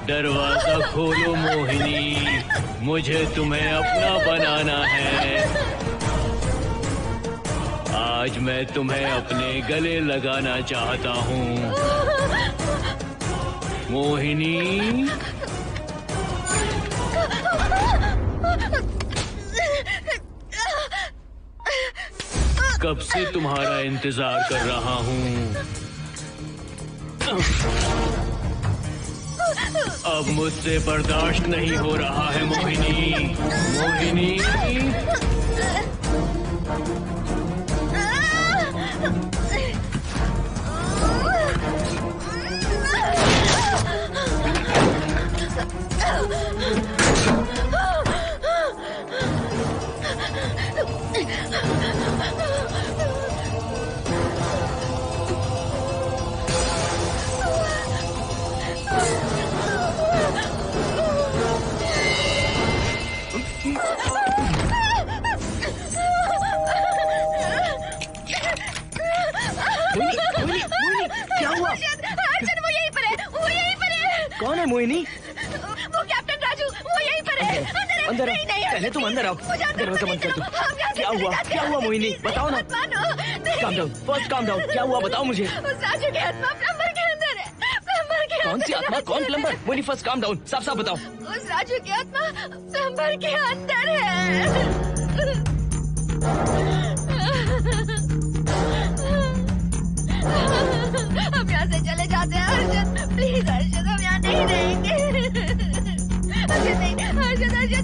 दरवाजा खोलो मोहिनी, मुझे तुम्हें अपना बनाना है। आज मैं तुम्हें अपने गले लगाना चाहता हूँ मोहिनी। कब से तुम्हारा इंतजार कर रहा हूँ। अब मुझसे बर्दाश्त नहीं हो रहा है मोहिनी। मोहिनी कौन है मोहिनी? वो कैप्टन राजू, वो यहीं पर है। अंदर आओ। पहले तुम अंदर आओ। दरवाजा बंद कर दो। क्या हुआ? क्या हुआ मोहिनी? बताओ ना। Calm down, first calm down. क्या हुआ बताओ मुझे। उस राजू की आत्मा प्लम्बर के अंदर है। प्लम्बर के कौन सी आत्मा? कौन plumber? Mohini first calm down, साफ साफ बताओ। उस राजू की आत्मा प्लम्बर के अंदर है। हम यहाँ से चले जाते हैं हर्षद, प्लीज हर्षद, हम यहाँ नहीं रहेंगे। हर्षद नहीं, हर्षद, हर्षद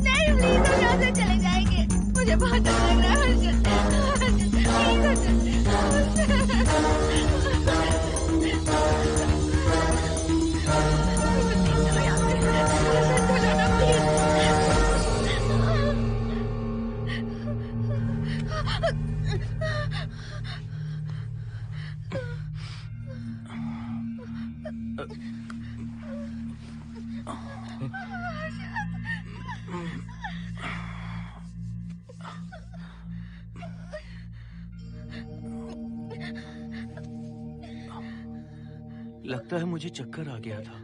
लगता है मुझे चक्कर आ गया था।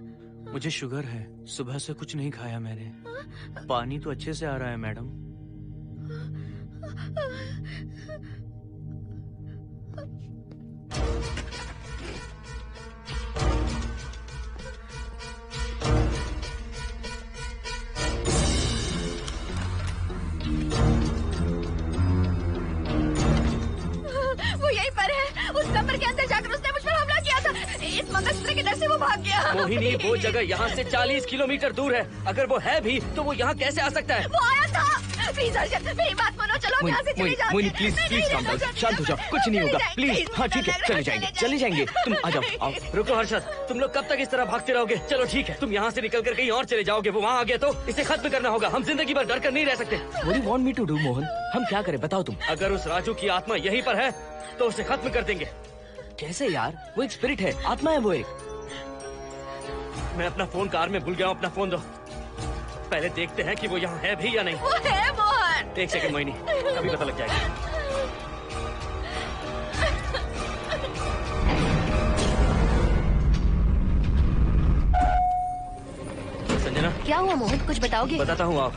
मुझे शुगर है, सुबह से कुछ नहीं खाया मैंने। पानी तो अच्छे से आ रहा है मैडम। वो यहीं पर है। उस कमरे के अंदर जाकर उसने मुझ पर हमला किया था। इस मंगलसूत्र के डर से वो भाग गया। मोहिनी, वो जगह यहाँ से 40 किलोमीटर दूर है। अगर वो है भी तो वो यहाँ कैसे आ सकता है? वो आया था। प्लीज हर्षद, मेरी बात मानो, चलो हम यहाँ से चले जाते मोहिनी हैं। प्लीज नहीं, प्लीज नहीं, काम डाउन, हर्षद, शांत हो जाओ, कुछ नहीं होगा प्लीज। हाँ ठीक है, चले जाएंगे। तुम आ जाओ, आओ। रुको हर्षद, तुम लोग कब तक इस तरह भागते रहोगे? चलो ठीक है, तुम यहाँ से निकल कर कहीं और चले जाओगे। वो वहाँ आ गया तो इसे खत्म करना होगा। हम जिंदगी भर डर कर नहीं रह सकते। What do you want me to do, Mohan? हम क्या करें बताओ तुम। अगर उस राजू की आत्मा यहीं पर है तो उसे खत्म कर देंगे। कैसे यार? वो एक स्पिरिट है, आत्मा है वो एक। मैं अपना फोन कार में भूल गया हूँ। अपना फोन दो। पहले देखते हैं कि वो यहाँ है भी या नहीं। वो है मोहन। एक सेकंड मोहिनी, अभी पता लग जाएगा। संजना, क्या हुआ मोहन, कुछ बताओगे? बताता हूँ आप।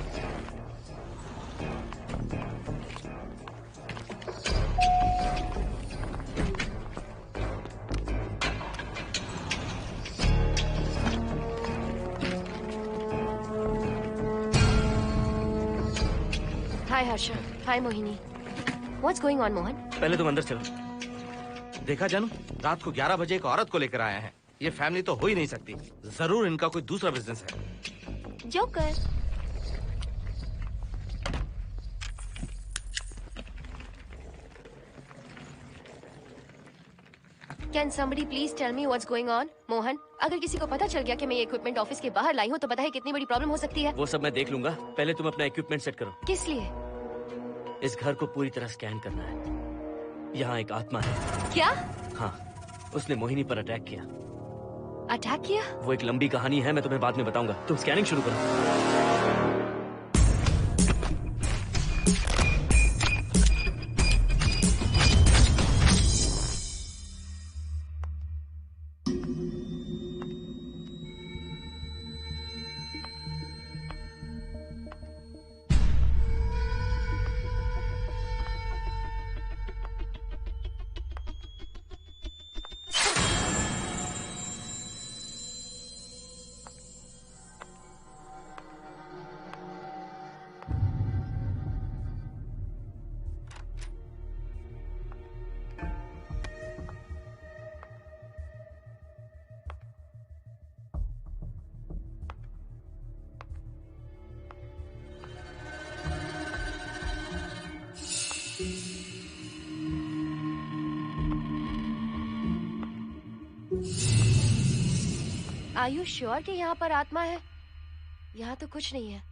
हाय हर्षा, हाय Mohini. What's going on, Mohan? पहले तुम अंदर चलो। देखा जानू, रात को 11 बजे एक औरत को लेकर आया है। ये फैमिली तो हो ही नहीं सकती। जरूर इनका कोई दूसरा बिजनेस है। Joker. Can somebody please tell me what's going on? Mohan, अगर किसी को पता चल गया कि मैं ये इक्विपमेंट ऑफिस के बाहर लाई हूँ तो पता है कितनी बड़ी प्रॉब्लम हो सकती है। वो सब मैं देख लूंगा। पहले तुम अपना इक्विपमेंट सेट करो। किस लिए? इस घर को पूरी तरह स्कैन करना है। यहाँ एक आत्मा है। क्या? हाँ, उसने मोहिनी पर अटैक किया। अटैक किया? वो एक लंबी कहानी है, मैं तुम्हें बाद में बताऊंगा। तुम स्कैनिंग शुरू करो। Are you sure कि यहाँ पर आत्मा है? यहाँ तो कुछ नहीं है।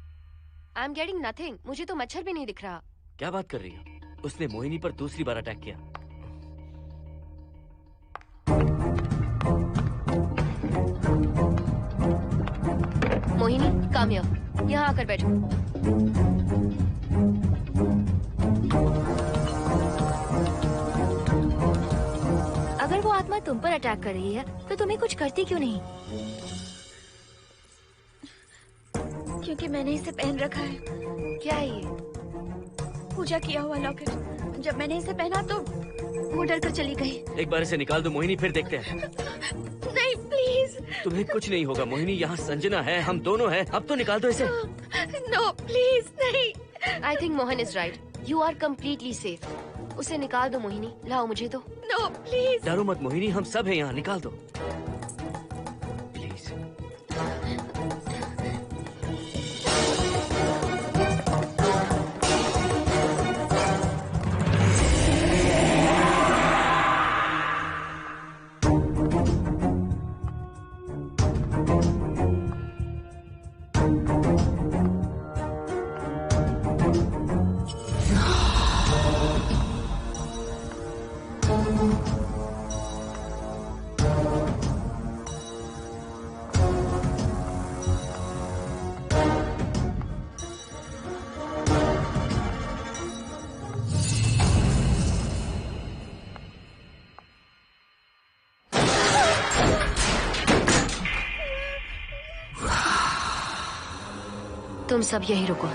I'm getting nothing. मुझे तो मच्छर भी नहीं दिख रहा। क्या बात कर रही हो? उसने मोहिनी पर दूसरी बार अटैक किया। Mohini, come here. यहाँ आकर बैठो। अगर वो आत्मा तुम पर अटैक कर रही है तो तुम्हें कुछ करती क्यों नहीं? क्योंकि मैंने इसे पहन रखा है। क्या है ये? पूजा किया हुआ लॉकेट। जब मैंने इसे पहना तो वो डर कर चली गई। एक बार इसे निकाल दो मोहिनी, फिर देखते हैं। नहीं प्लीज। तुम्हें कुछ नहीं होगा मोहिनी, यहाँ संजना है, हम दोनों हैं। अब तो निकाल दो इसे। नो प्लीज नहीं। I think Mohan is right. You are completely safe. उसे निकाल दो मोहिनी, लाओ मुझे तो। No please. डरो मत मोहिनी, हम सब हैं यहाँ, निकाल दो प्लीज। तुम सब यहीं रुको।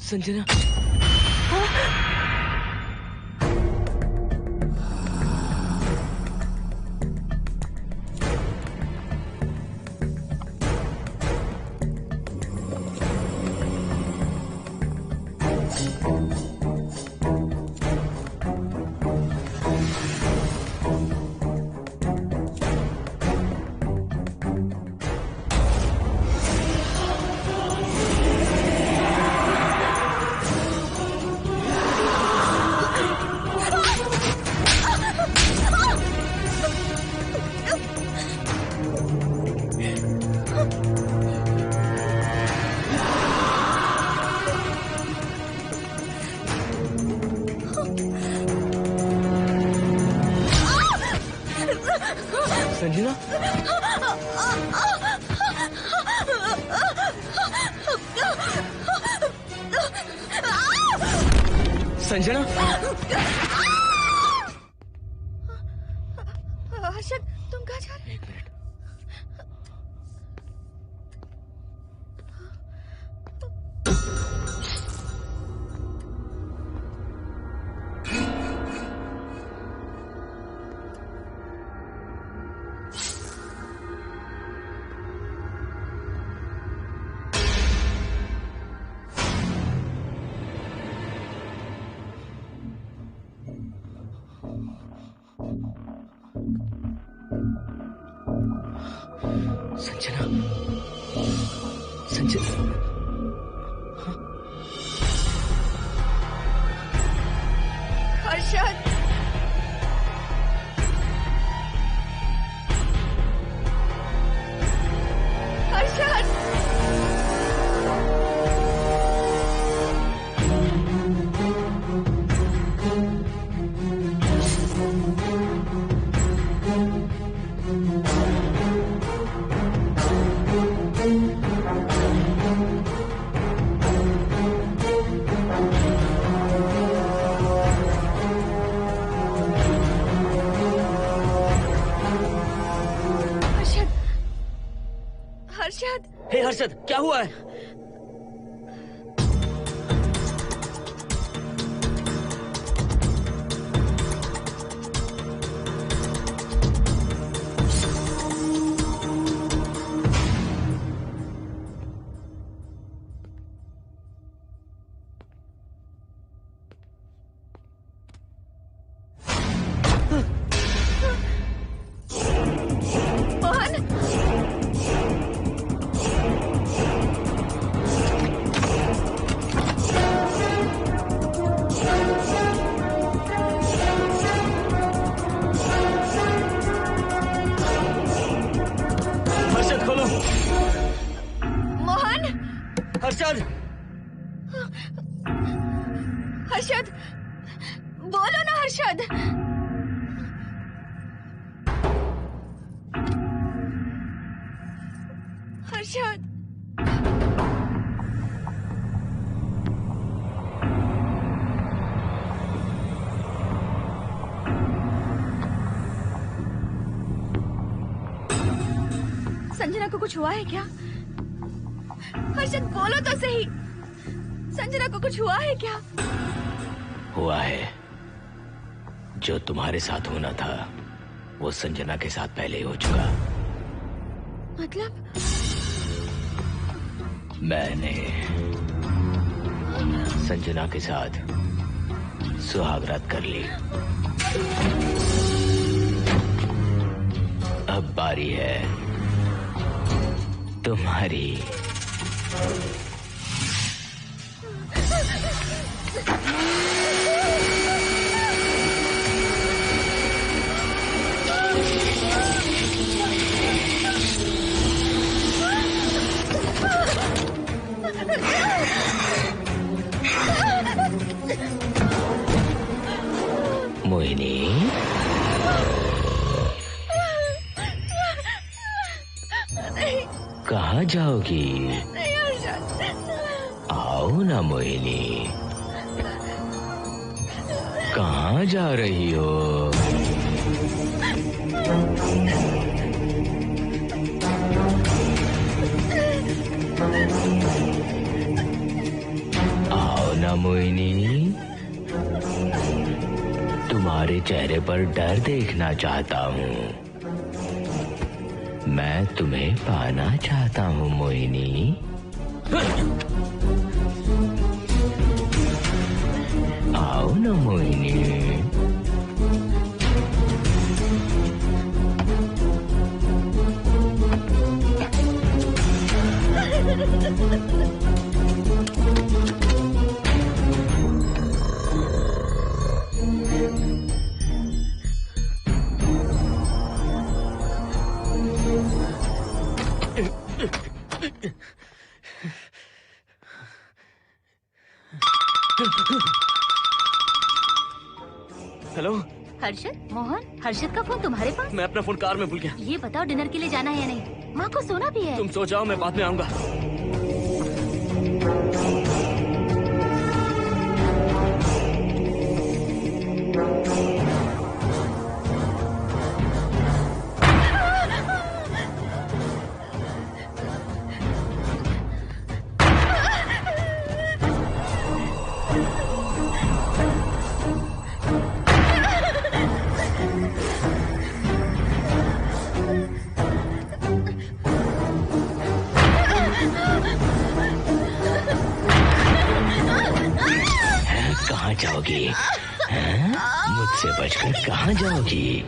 संजना, संजना, हर्षद, तुम कहाँ जा रहे हो? एक मिनट। संजना, संजना, हर्षद, हर्षद, हर्षद। हे हर्षद, क्या हुआ है? हर्षद, हर्षद, बोलो ना हर्षद। हर्षद, संजना को कुछ हुआ है क्या? हर्षद, बोलो तो सही। संजना को कुछ हुआ है क्या? हुआ है। जो तुम्हारे साथ होना था वो संजना के साथ पहले ही हो चुका। मतलब? मैंने संजना के साथ सुहागरात कर ली। अब बारी है तुम्हारी। मोहिनी, कहाँ जाओगी? आओ ना मोहिनी, कहाँ जा रही हो? आओ ना मोहिनी, तुम्हारे चेहरे पर डर देखना चाहता हूँ। मैं तुम्हें पाना चाहता हूँ मोहिनी। आओ ना मोहिनी। हेलो हर्षद, मोहन, हर्षद का फोन तुम्हारे पास? मैं अपना फोन कार में भूल गया। ये बताओ डिनर के लिए जाना है या नहीं? माँ को सोना भी है। तुम सो जाओ, मैं बाद में आऊंगा। कहाँ जाओगी? मुझसे बचकर कहाँ जाओगी?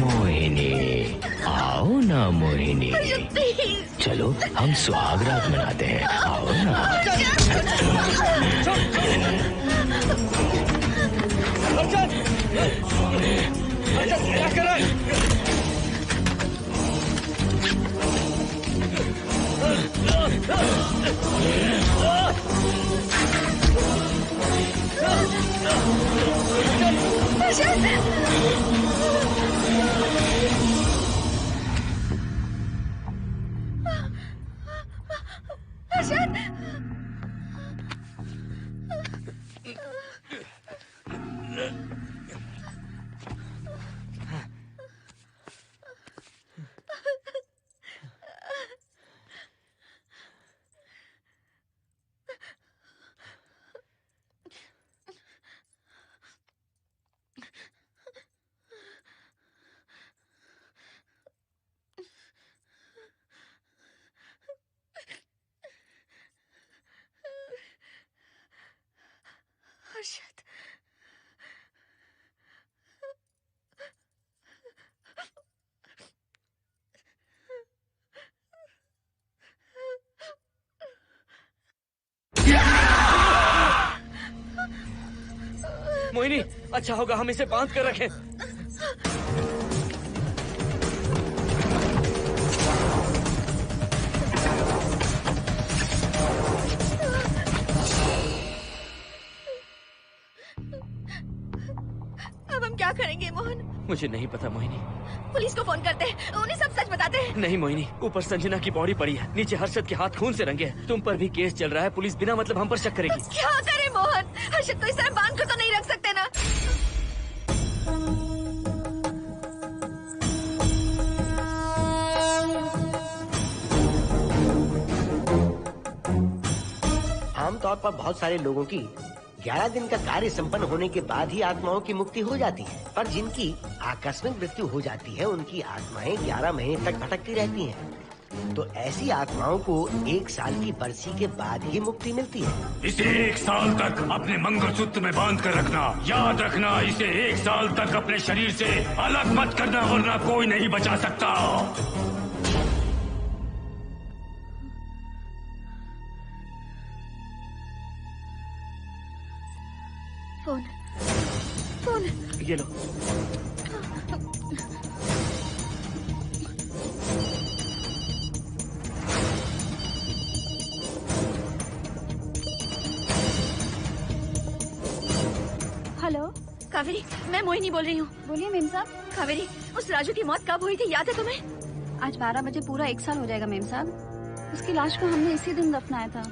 मोहिनी, आओ ना मोहिनी। चलो हम सुहागरात मनाते हैं, आओ ना। क्या कर रहा है? हर्षद, मोहिनी, अच्छा होगा हम इसे बांध कर रखें। अब हम क्या करेंगे मोहन? मुझे नहीं पता मोहिनी। पुलिस को फोन करते हैं, उन्हें सब सच बताते हैं। नहीं मोहिनी, ऊपर संजना की बॉडी पड़ी है, नीचे हर्षद के हाथ खून से रंगे हैं। तुम पर भी केस चल रहा है, पुलिस बिना मतलब हम पर शक करेगी। तो क्या करे मोहन? हर्षद को इस तरह बांध कर तो नहीं रख सकते ना। आमतौर पर बहुत सारे लोगों की 11 दिन का कार्य संपन्न होने के बाद ही आत्माओं की मुक्ति हो जाती है, पर जिनकी आकस्मिक मृत्यु हो जाती है उनकी आत्माएं 11 महीने तक भटकती रहती हैं। तो ऐसी आत्माओं को 1 साल की बरसी के बाद ही मुक्ति मिलती है। इसे 1 साल तक अपने मंगलसूत्र में बांध कर रखना। याद रखना, इसे 1 साल तक अपने शरीर से अलग मत करना, वरना कोई नहीं बचा सकता। फोन ये लो। हेलो कावेरी, मैं मोहिनी बोल रही हूँ। बोलिए मेम साहब। कावेरी, उस राजू की मौत कब हुई थी, याद है तुम्हें? आज 12 बजे पूरा 1 साल हो जाएगा मेम साहब। उसकी लाश को हमने इसी दिन दफनाया था।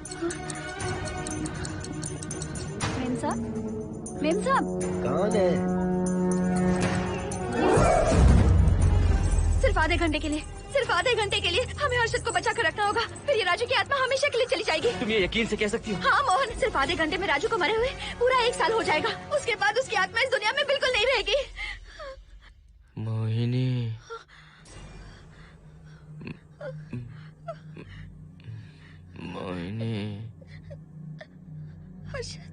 मेम साहब, मेम साहब। कौन है? सिर्फ आधे घंटे के लिए, सिर्फ आधे घंटे के लिए हमें हर्षद को बचा कर रखना होगा, फिर ये राजू की आत्मा हमेशा के लिए चली जाएगी। तुम ये यकीन से कह सकती हो? हाँ मोहन, सिर्फ आधे घंटे में राजू को मरे हुए पूरा 1 साल हो जाएगा। उसके बाद उसकी आत्मा इस दुनिया में बिल्कुल नहीं रहेगी। मोहिनी, मोहिनी, हर्षद,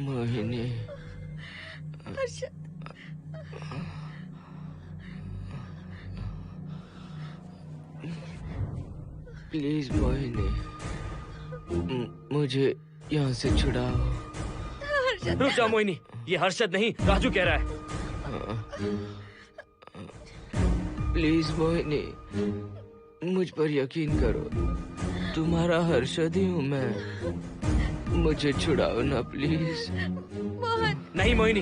मोहिनी, हर्षद, प्लीज मोहिनी, मुझे यहाँ से छुड़ाओ। रुक जाओ मोहिनी, ये हर्षद नहीं राजू कह रहा है। प्लीज मोहिनी, मुझ पर यकीन करो, तुम्हारा हर्षद ही हूँ मैं। मुझे छुड़ाओ ना प्लीज। मोहन। नहीं मोहिनी,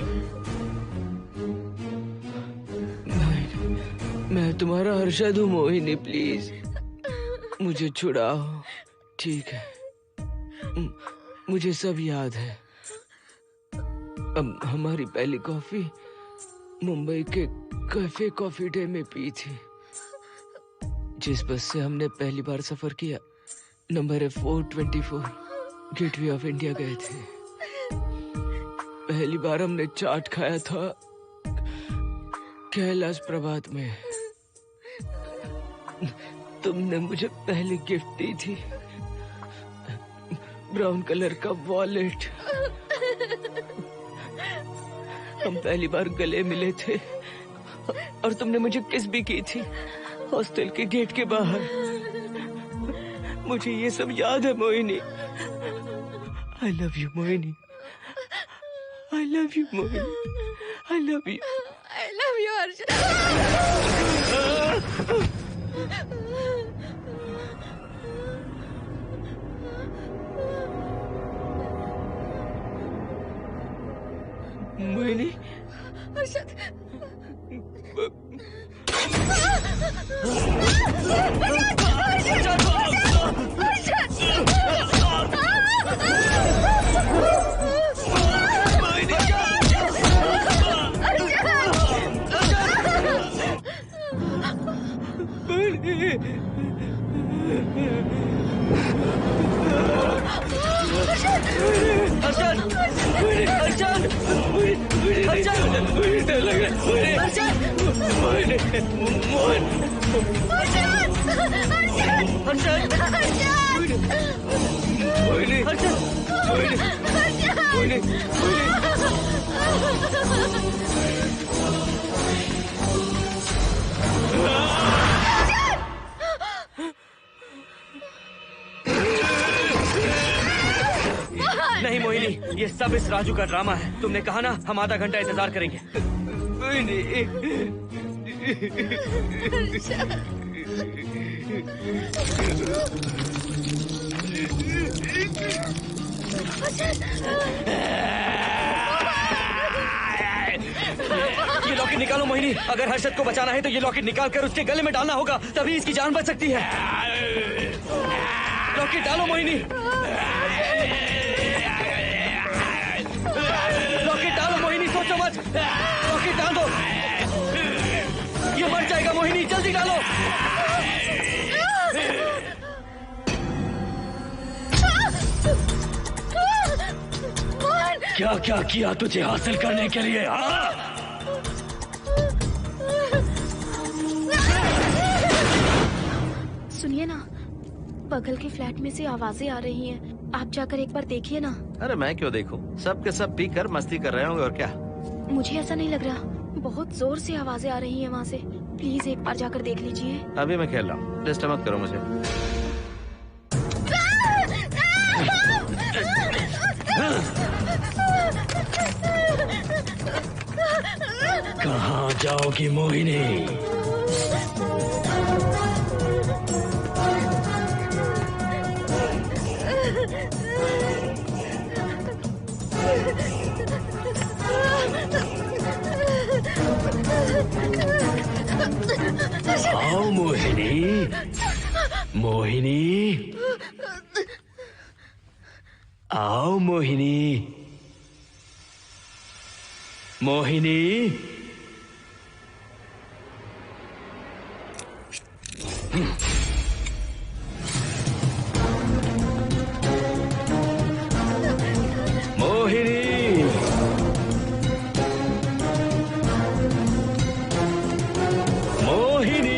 मैं तुम्हारा हर्षद हूँ मोहिनी, प्लीज मुझे छुड़ाओ। ठीक है, मुझे सब याद है। अब हमारी पहली कॉफी मुंबई के कैफे कॉफी डे में पी थी। जिस बस से हमने पहली बार सफर किया, नंबर है 424, गेटवे ऑफ इंडिया गए थे। पहली बार हमने चाट खाया था कैलाश प्रभात में। तुमने मुझे पहली गिफ्ट दी थी, ब्राउन कलर का वॉलेट। हम पहली बार गले मिले थे और तुमने मुझे किस भी की थी हॉस्टल के गेट के बाहर। मुझे ये सब याद है Mohini. I love you Mohini, I love you Mohini, I love you, I love you Harshad. Mohini, Harshad, नहीं मोहिनी, ये सब इस राजू का ड्रामा है। तुमने कहा ना हम आधा घंटा इंतजार करेंगे। ये लॉकेट निकालो मोहिनी। अगर हर्षद को बचाना है तो ये लॉकेट निकाल कर उसके गले में डालना होगा, तभी इसकी जान बच सकती है। लॉकेट डालो मोहिनी, लॉकेट डालो मोहिनी, सोचो मत। लॉकेट डाल दो, ये मर जाएगा मोहिनी। जल्दी डालो। क्या क्या किया तुझे हासिल करने के लिए? सुनिए ना, बगल के फ्लैट में से आवाजें आ रही हैं। आप जाकर एक बार देखिए ना। अरे मैं क्यों देखूं? सब के सब पी कर मस्ती कर रहे होंगे और क्या। मुझे ऐसा नहीं लग रहा, बहुत जोर से आवाजें आ रही हैं वहाँ से। प्लीज एक बार जाकर देख लीजिए। अभी मैं खेल रहा हूँ, डिस्टर्ब मत करो मुझे। कहाँ जाओगी मोहिनी? आओ मोहिनी, मोहिनी, आओ मोहिनी, मोहिनी। मोहिनी, मोहिनी।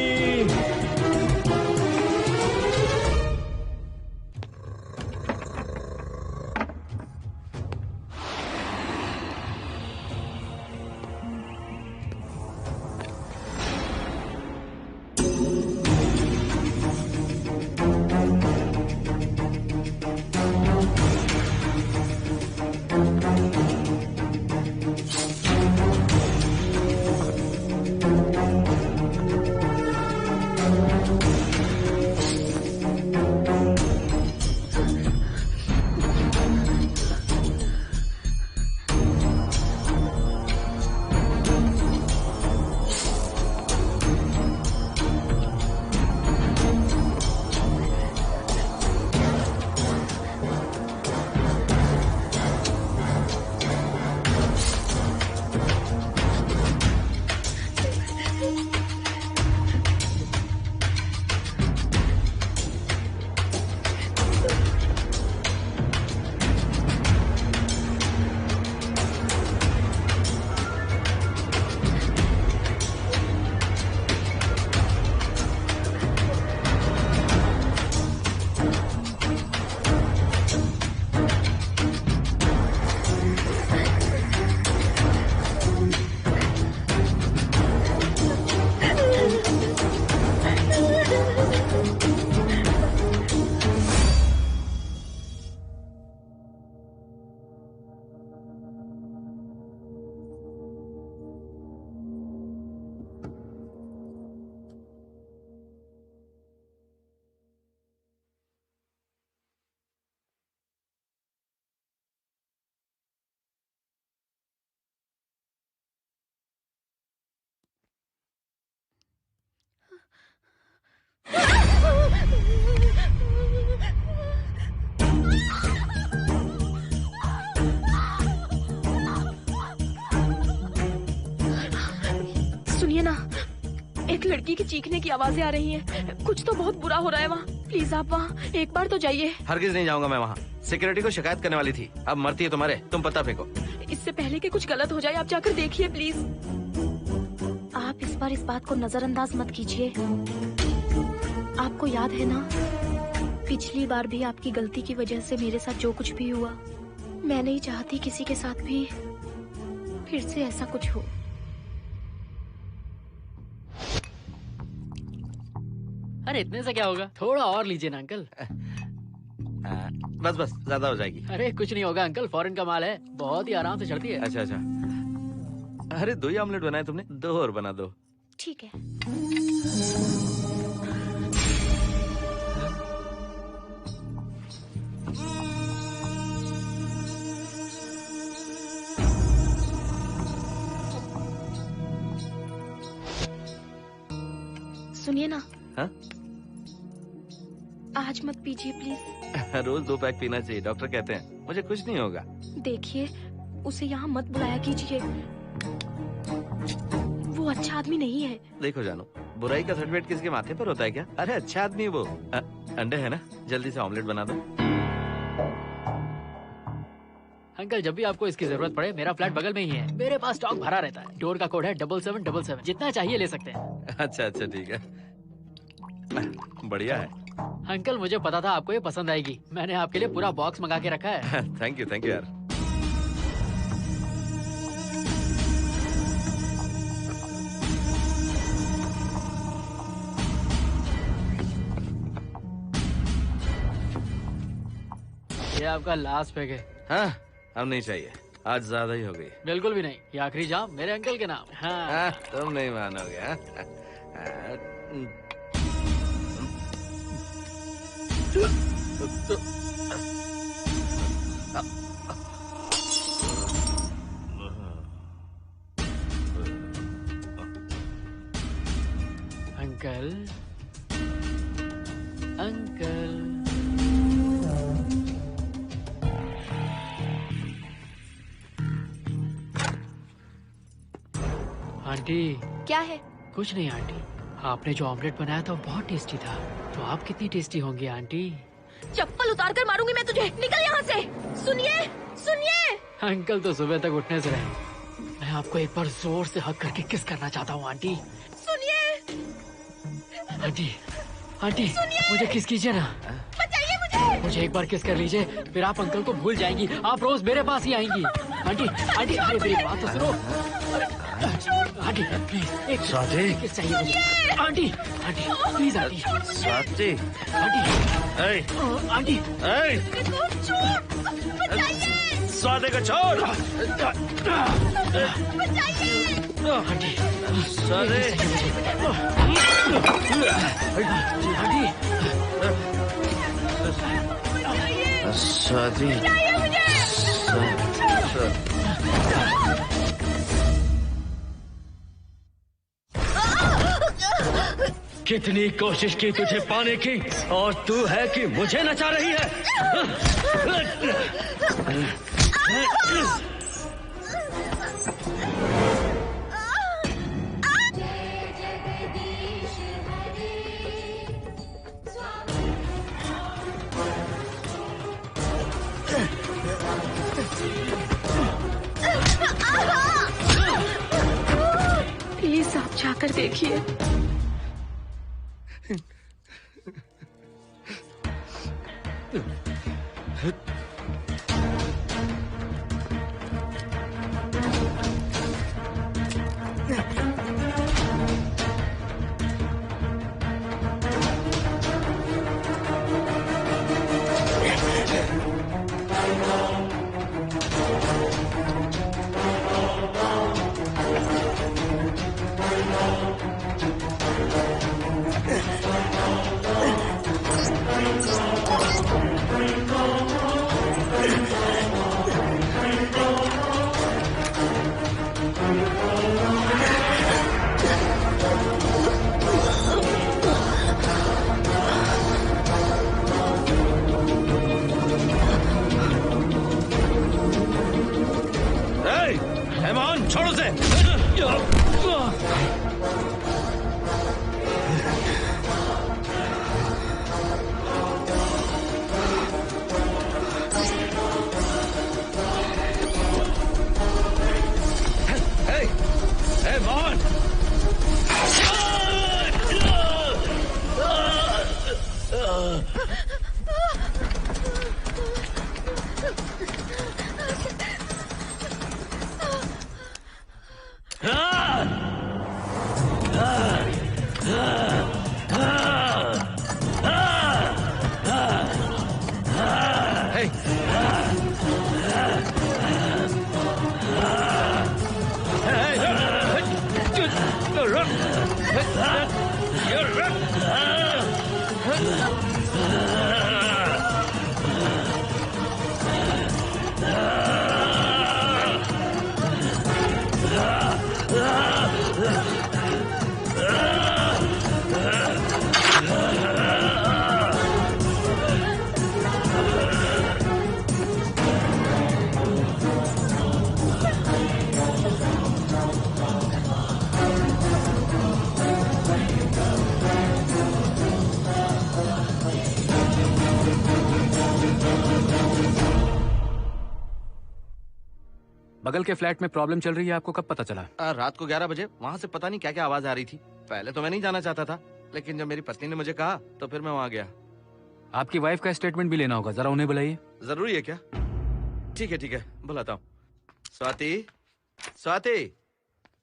सुनिए ना, एक लड़की की चीखने की आवाजें आ रही हैं। कुछ तो बहुत बुरा हो रहा है वहाँ। प्लीज आप वहाँ एक बार तो जाइए। हरगिज नहीं जाऊंगा मैं वहाँ। सिक्योरिटी को शिकायत करने वाली थी, अब मरती है तुम्हारे। तुम पता फेंको। इससे पहले कि कुछ गलत हो जाए, आप जाकर देखिए प्लीज। आप इस बार इस बात को नजरअंदाज मत कीजिए। आपको याद है ना, पिछली बार भी आपकी गलती की वजह से मेरे साथ जो कुछ भी हुआ, मैं नहीं चाहती किसी के साथ भी फिर से ऐसा कुछ हो। अरे इतने से क्या होगा, थोड़ा और लीजिए ना अंकल। बस बस, ज्यादा हो जाएगी। अरे कुछ नहीं होगा अंकल, फॉरेन का माल है, बहुत ही आराम से चढ़ती है। अच्छा अच्छा। अरे 2 ही ऑमलेट बनाए तुमने, 2 और बना दो। ठीक है। सुनिए ना। हाँ? आज मत पीजिए प्लीज। रोज 2 पैक पीना चाहिए, डॉक्टर कहते हैं। मुझे कुछ नहीं होगा। देखिए, उसे यहाँ मत बुलाया कीजिए। वो अच्छा आदमी नहीं है। देखो जानू, बुराई का सर्टिफिकेट किसी के माथे पर होता है क्या? अरे अच्छा आदमी है वो। अंडे है ना, जल्दी से ऑमलेट बना दो। अंकल जब भी आपको इसकी जरूरत पड़े, मेरा फ्लैट बगल में ही है। मेरे पास स्टॉक भरा रहता है। डोर का कोड है 7777। जितना चाहिए ले सकते हैं। अच्छा अच्छा ठीक है, बढ़िया है। अंकल मुझे पता था आपको ये पसंद आएगी। मैंने आपके लिए पूरा बॉक्स मंगा के रखा है। थैंक यू यार। ये आपका लास्ट पैक है। हाँ, अब नहीं चाहिए, आज ज्यादा ही हो गई। बिल्कुल भी नहीं, ये आखिरी जाम मेरे अंकल के नाम। हाँ। तुम नहीं मानोगे। Uncle uncle aunty. क्या है? कुछ नहीं आंटी, आपने जो ऑमलेट बनाया था वो बहुत टेस्टी था। तो आप कितनी टेस्टी होंगी आंटी? चप्पल उतार कर मारूंगी मैं तुझे। निकल यहाँ से। सुनिए सुनिए। अंकल तो सुबह तक उठने से रहे। मैं आपको एक बार जोर से हक करके किस करना चाहता हूँ आंटी। सुनिए आंटी। आंटी मुझे किस कीजिए ना। बचाइए मुझे। मुझे एक बार किस कर लीजिए, फिर आप अंकल को भूल जाएंगी। आप रोज मेरे पास ही आएंगी। आंटी आंटी अरे मेरी बात तो सुनो। आंटी प्लीज एक किस चाहिए मुझे। Aunty aunty please aunty. Swati aunty aunty Swati को छोड़। आंटी स्वाति कितनी कोशिश की तुझे पाने की, और तू है कि मुझे नचा रही है। प्लीज आप जाकर देखिए। छोड़ो से। मोहन बगल के फ्लैट में प्रॉब्लम चल रही है, आपको कब पता चला? रात को 11 बजे वहाँ से पता नहीं क्या क्या आवाज आ रही थी। पहले तो मैं नहीं जाना चाहता था, लेकिन जब मेरी पत्नी ने मुझे कहा तो फिर मैं वहाँ गया। आपकी वाइफ का स्टेटमेंट भी लेना होगा, जरा उन्हें बुलाइए। जरूरी है क्या? ठीक है, बुलाता हूँ। स्वाति, स्वाति,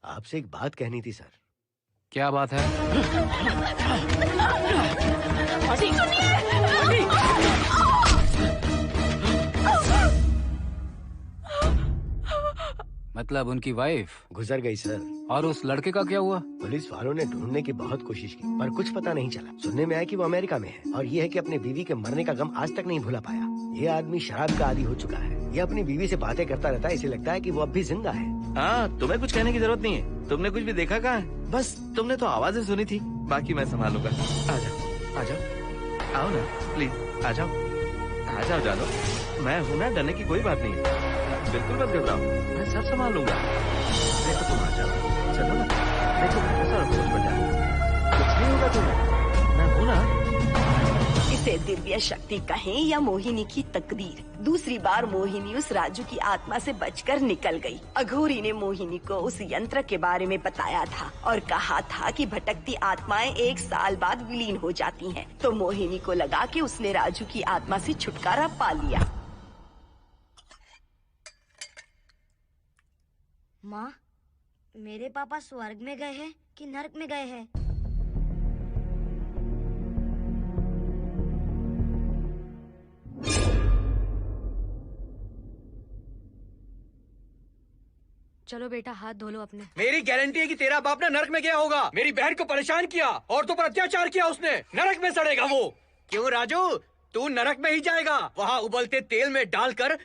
आपसे एक बात कहनी थी सर। क्या बात है? मतलब उनकी वाइफ गुजर गई सर। और उस लड़के का क्या हुआ? पुलिस वालों ने ढूंढने की बहुत कोशिश की पर कुछ पता नहीं चला। सुनने में आया कि वो अमेरिका में है और ये है कि अपने बीवी के मरने का गम आज तक नहीं भुला पाया। ये आदमी शराब का आदी हो चुका है। ये अपनी बीवी से बातें करता रहता है, इसे लगता है कि वो अब भी जिंदा है। हाँ, तुम्हें कुछ कहने की जरूरत नहीं है। तुमने कुछ भी देखा कहाँ है? बस तुमने तो आवाजें सुनी थी, बाकी मैं संभालूंगा। आ जाओ, आओ ना प्लीज, आ जाओ जानो। मैं हूँ ना, डरने की कोई बात नहीं है। बिल्कुल मत घबराओ, मैं सब संभाल लूंगा। देखो तुम आ जाओ, चलो ना। देखो कैसा अफसोस बन जाए, कुछ नहीं होगा तुम्हें, मैं हूँ ना। इसे दिव्य शक्ति कहें या मोहिनी की तकदीर, दूसरी बार मोहिनी उस राजू की आत्मा से बचकर निकल गई। अघोरी ने मोहिनी को उस यंत्र के बारे में बताया था और कहा था कि भटकती आत्माएं 1 साल बाद विलीन हो जाती हैं। तो मोहिनी को लगा कि उसने राजू की आत्मा से छुटकारा पा लिया। माँ, मेरे पापा स्वर्ग में गए हैं कि नरक में गए हैं? चलो बेटा, हाथ धो लो अपने। मेरी गारंटी है कि तेरा बाप ना नरक में गया होगा। मेरी बहन को परेशान किया, औरतों पर अत्याचार किया उसने। नरक में सड़ेगा वो। क्यों राजू, तू नरक में ही जाएगा। वहाँ उबलते तेल में डालकर